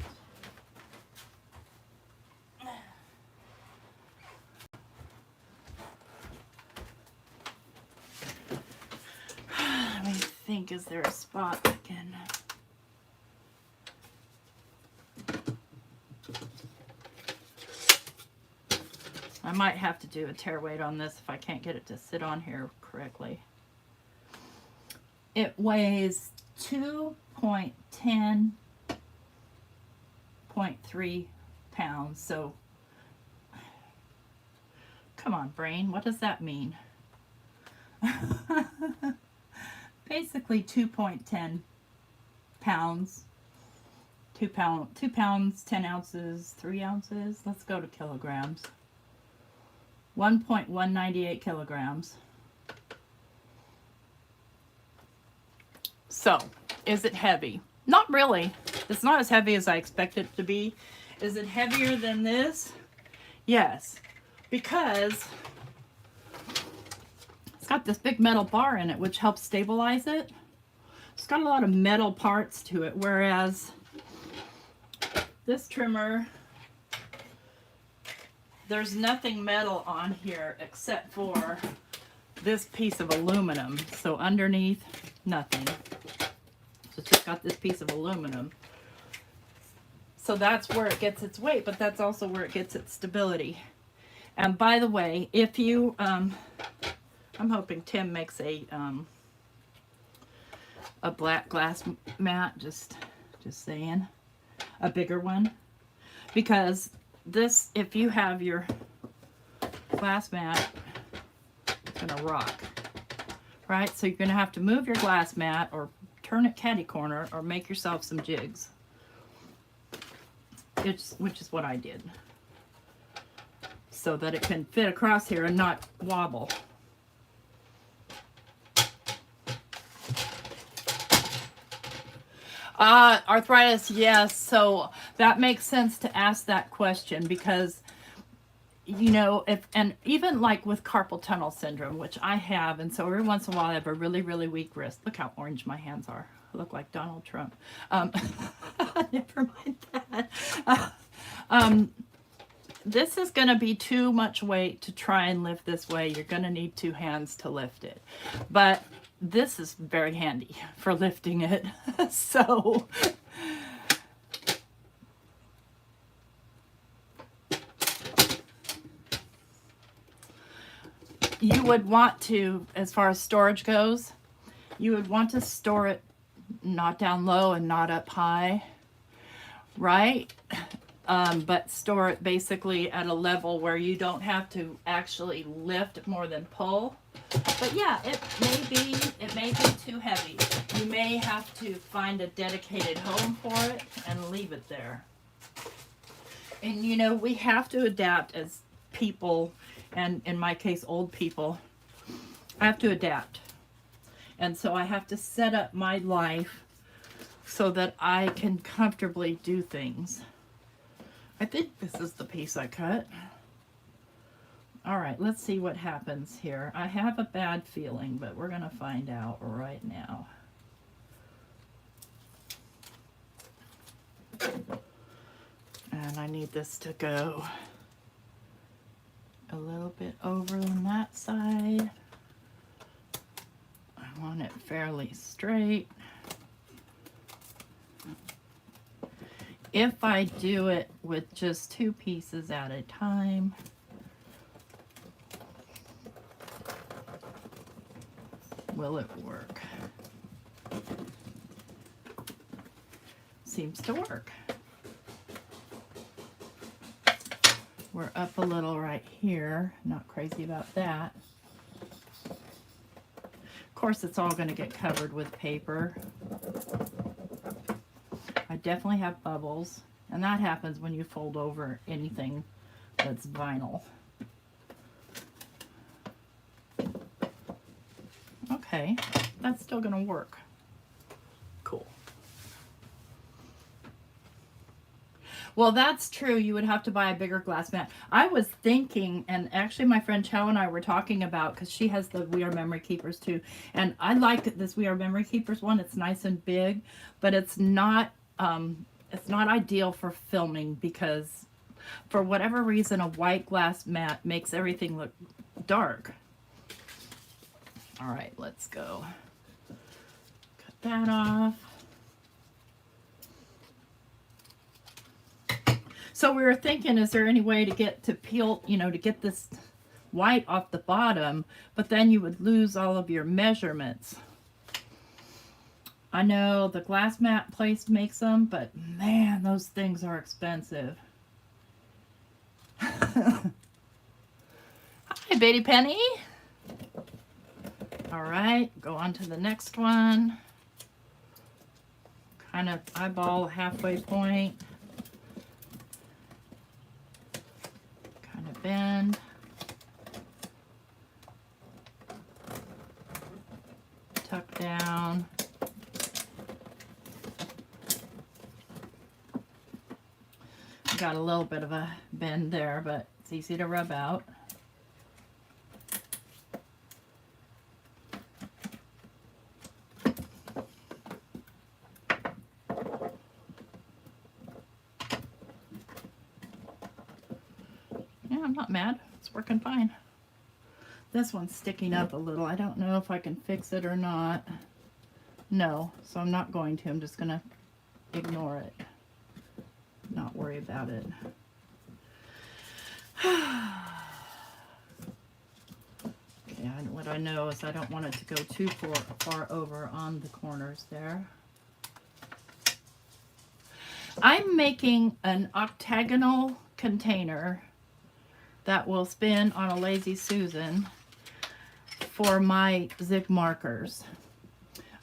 S1: Let me think, is there a spot I can... I might have to do a tear weight on this if I can't get it to sit on here correctly. It weighs 2.3 pounds. So, come on, brain, what does that mean? Basically 2.10 pounds. 2 pounds, 10 ounces, 3 ounces. Let's go to kilograms. 1.198 kilograms. So, is it heavy? Not really. It's not as heavy as I expected it to be. Is it heavier than this? Yes. Because it's got this big metal bar in it, which helps stabilize it. It's got a lot of metal parts to it, whereas this trimmer, there's nothing metal on here except for this piece of aluminum. So underneath, nothing. So it's just got this piece of aluminum. So that's where it gets its weight, but that's also where it gets its stability. And by the way, if you, I'm hoping Tim makes a black glass mat, just saying, a bigger one, because this, if you have your glass mat, it's gonna rock, right? So you're gonna have to move your glass mat or turn it caddy corner or make yourself some jigs. Which is what I did, so that it can fit across here and not wobble. Arthritis, yes. So that makes sense to ask that question because, you know, and even like with carpal tunnel syndrome, which I have, and so every once in a while I have a really, really weak wrist. Look how orange my hands are. I look like Donald Trump. Never mind that. This is going to be too much weight to try and lift this way. You're going to need 2 hands to lift it. But this is very handy for lifting it. So you would want to, as far as storage goes, you would want to store it not down low and not up high, right? But store it basically at a level where you don't have to actually lift more than pull. But yeah, it may be too heavy. You may have to find a dedicated home for it and leave it there. And you know, we have to adapt as people, and in my case, old people. I have to adapt. And so I have to set up my life so that I can comfortably do things. I think this is the piece I cut. All right, let's see what happens here. I have a bad feeling, but we're going to find out right now. And I need this to go a little bit over on that side. I want it fairly straight. If I do it with just 2 pieces at a time, will it work? Seems to work. We're up a little right here. Not crazy about that. Of course, it's all going to get covered with paper. I definitely have bubbles, and that happens when you fold over anything that's vinyl. Okay, that's still gonna work. Cool. Well, that's true. You would have to buy a bigger glass mat. I was thinking, and actually my friend Chow and I were talking about, because she has the We Are Memory Keepers too, and I like this We Are Memory Keepers one. It's nice and big, but it's not ideal for filming because for whatever reason a white glass mat makes everything look dark. All right, let's go. Cut that off. So we were thinking, is there any way to get to peel, to get this white off the bottom, but then you would lose all of your measurements. I know the glass mat place makes them, but man, those things are expensive. Hi, Betty Penny. All right, go on to the next one. Kind of eyeball halfway point. Kind of bend. Tuck down. Got a little bit of a bend there, but it's easy to rub out. Yeah, I'm not mad. It's working fine. This one's sticking up a little. I don't know if I can fix it or not. No, so I'm not going to. I'm just going to ignore it. Not worry about it. Okay, what I know is I don't want it to go too far over on the corners there. I'm making an octagonal container that will spin on a Lazy Susan for my zig markers.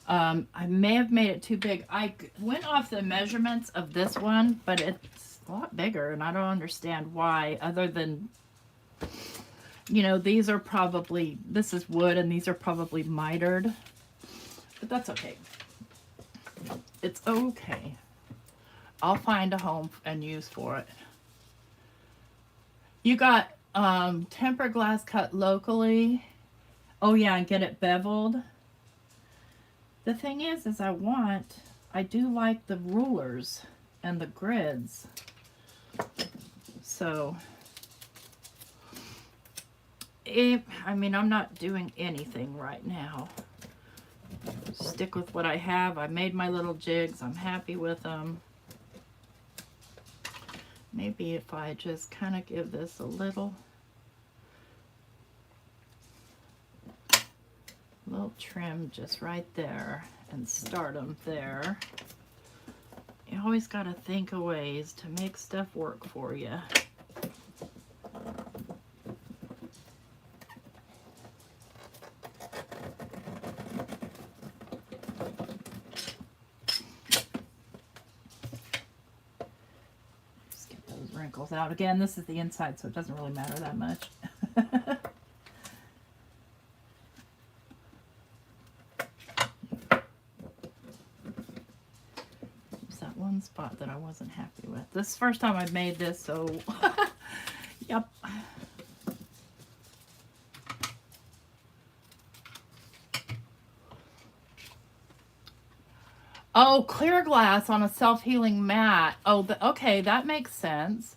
S1: I may have made it too big. I went off the measurements of this one, but it's a lot bigger, and I don't understand why, other than, these are probably, this is wood, and these are probably mitered, but that's okay. It's okay. I'll find a home and use for it. You got tempered glass cut locally. Oh yeah, and get it beveled. The thing is I do like the rulers and the grids. So, I'm not doing anything right now. Stick with what I have. I made my little jigs. I'm happy with them. Maybe if I just kind of give this a little trim just right there and start them there. You always got to think of ways to make stuff work for you. Just get those wrinkles out. Again, this is the inside, so it doesn't really matter that much. Spot that I wasn't happy with. This is the first time I've made this, so yep. Oh, clear glass on a self-healing mat. Oh, okay, that makes sense.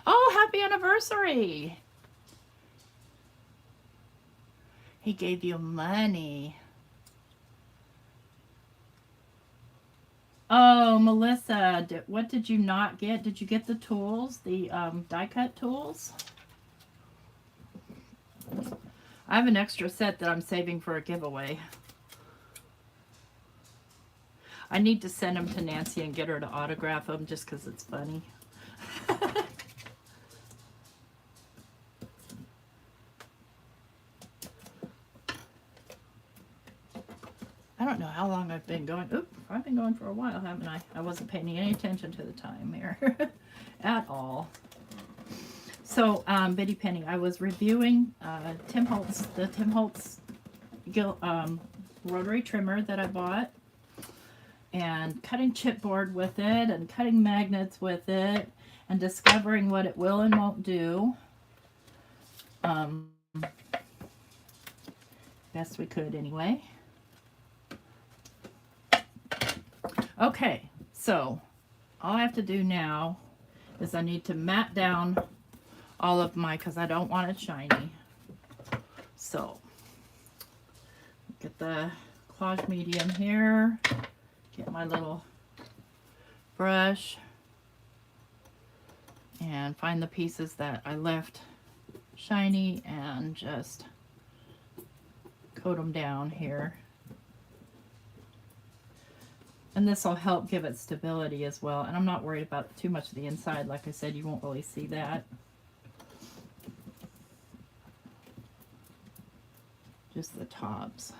S1: Oh, happy anniversary. He gave you money. Oh, Melissa, what did you not get? Did you get the tools, the die cut tools? I have an extra set that I'm saving for a giveaway. I need to send them to Nancy and get her to autograph them just because it's funny. I don't know how long I've been going. Oop, I've been going for a while, haven't I? I wasn't paying any attention to the time here at all. So, Betty Penny, I was reviewing the Tim Holtz rotary trimmer that I bought, and cutting chipboard with it, and cutting magnets with it, and discovering what it will and won't do. Best we could anyway. Okay, so all I have to do now is I need to mat down all of my, because I don't want it shiny. So, get the Collage Medium here, get my little brush, and find the pieces that I left shiny and just coat them down here. And this will help give it stability as well. And I'm not worried about too much of the inside. Like I said, you won't really see that. Just the tops.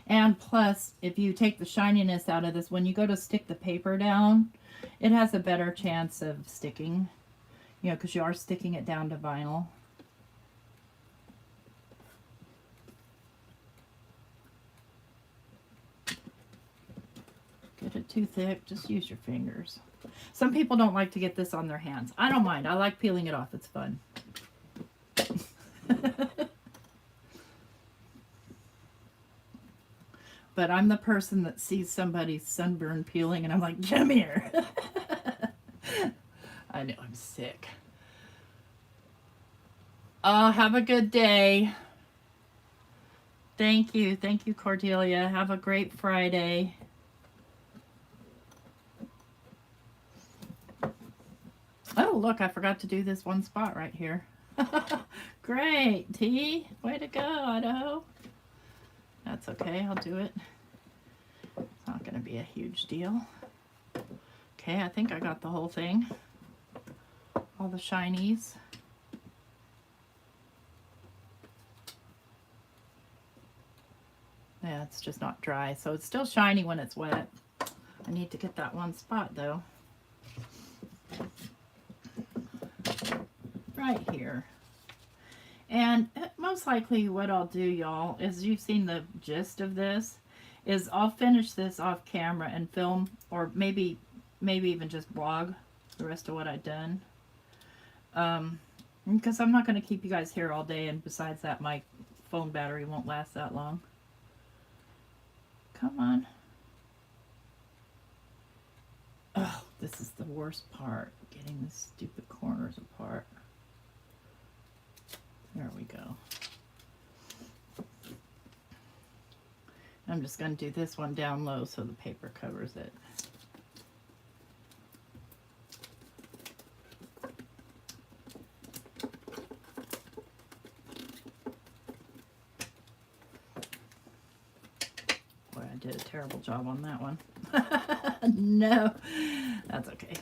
S1: And plus, if you take the shininess out of this, when you go to stick the paper down, it has a better chance of sticking. You know, because you are sticking it down to vinyl. Get it too thick, just use your fingers. Some people don't like to get this on their hands. I don't mind. I like peeling it off. It's fun. But I'm the person that sees somebody's sunburn peeling and I'm like, come here. I know, I'm sick. Oh, have a good day. Thank you. Thank you, Cordelia. Have a great Friday. Oh, look, I forgot to do this one spot right here. Great, T. Way to go, Idaho. That's okay, I'll do it. It's not going to be a huge deal. Okay, I think I got the whole thing. All the shinies. Yeah, it's just not dry, so it's still shiny when it's wet. I need to get that one spot though. Right here. And most likely what I'll do, y'all, is you've seen the gist of this, is I'll finish this off camera and film, or maybe even just vlog the rest of what I've done. Because I'm not going to keep you guys here all day, and besides that, my phone battery won't last that long. Come on. Oh, this is the worst part, getting the stupid corners apart. There we go. I'm just going to do this one down low so the paper covers it. Boy, I did a terrible job on that one. No, that's okay.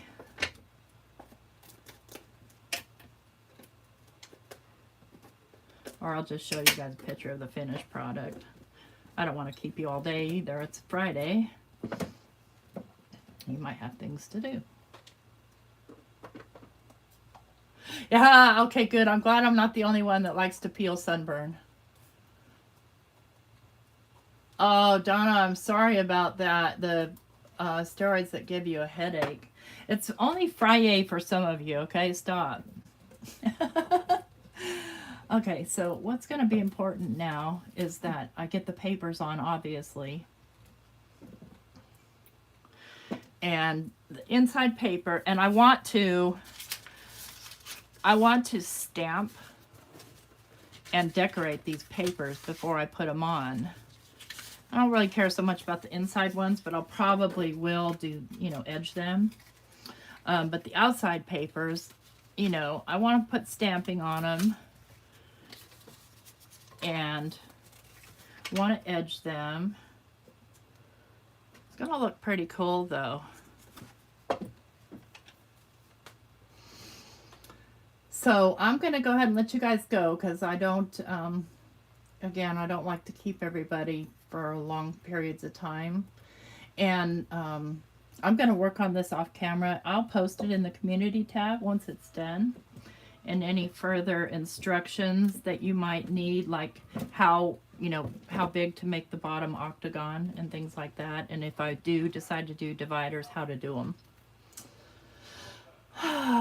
S1: Or I'll just show you guys a picture of the finished product. I don't want to keep you all day either. It's Friday. You might have things to do. Yeah, okay, good. I'm glad I'm not the only one that likes to peel sunburn. Oh, Donna, I'm sorry about that. The steroids that give you a headache. It's only Friday for some of you, okay? Stop. Okay, so what's going to be important now is that I get the papers on, obviously. And the inside paper, and I want to stamp and decorate these papers before I put them on. I don't really care so much about the inside ones, but I'll probably will do, you know, edge them. But the outside papers, you know, I want to put stamping on them. And want to edge them. It's going to look pretty cool though. So I'm going to go ahead and let you guys go because I don't, again, I don't like to keep everybody for long periods of time. And I'm going to work on this off camera. I'll post it in the community tab once it's done. And any further instructions that you might need, like how, you know, how big to make the bottom octagon and things like that. And if I do decide to do dividers, how to do them.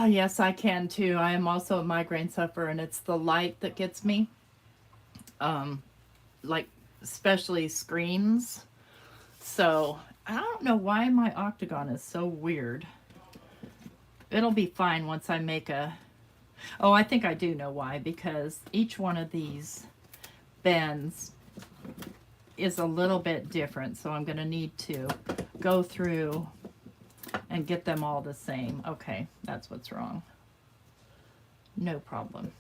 S1: Yes, I can too. I am also a migraine sufferer, and it's the light that gets me. Like especially screens. So I don't know why my octagon is so weird. It'll be fine once I make a... Oh, I think I do know why, because each one of these bends is a little bit different, so I'm going to need to go through and get them all the same. Okay, that's what's wrong. No problem.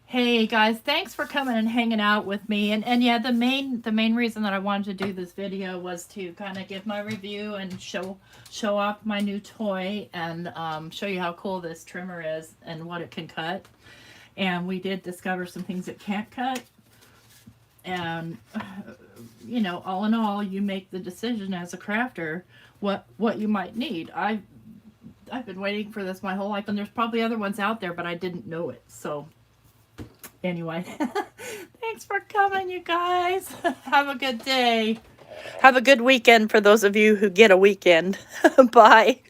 S1: Hey guys, thanks for coming and hanging out with me. And yeah, the main reason that I wanted to do this video was to kind of give my review and show off my new toy, and show you how cool this trimmer is and what it can cut. And we did discover some things it can't cut. And you know, all in all, you make the decision as a crafter what you might need. I've been waiting for this my whole life, and there's probably other ones out there, but I didn't know it. So anyway, thanks for coming, you guys. Have a good day. Have a good weekend for those of you who get a weekend. Bye.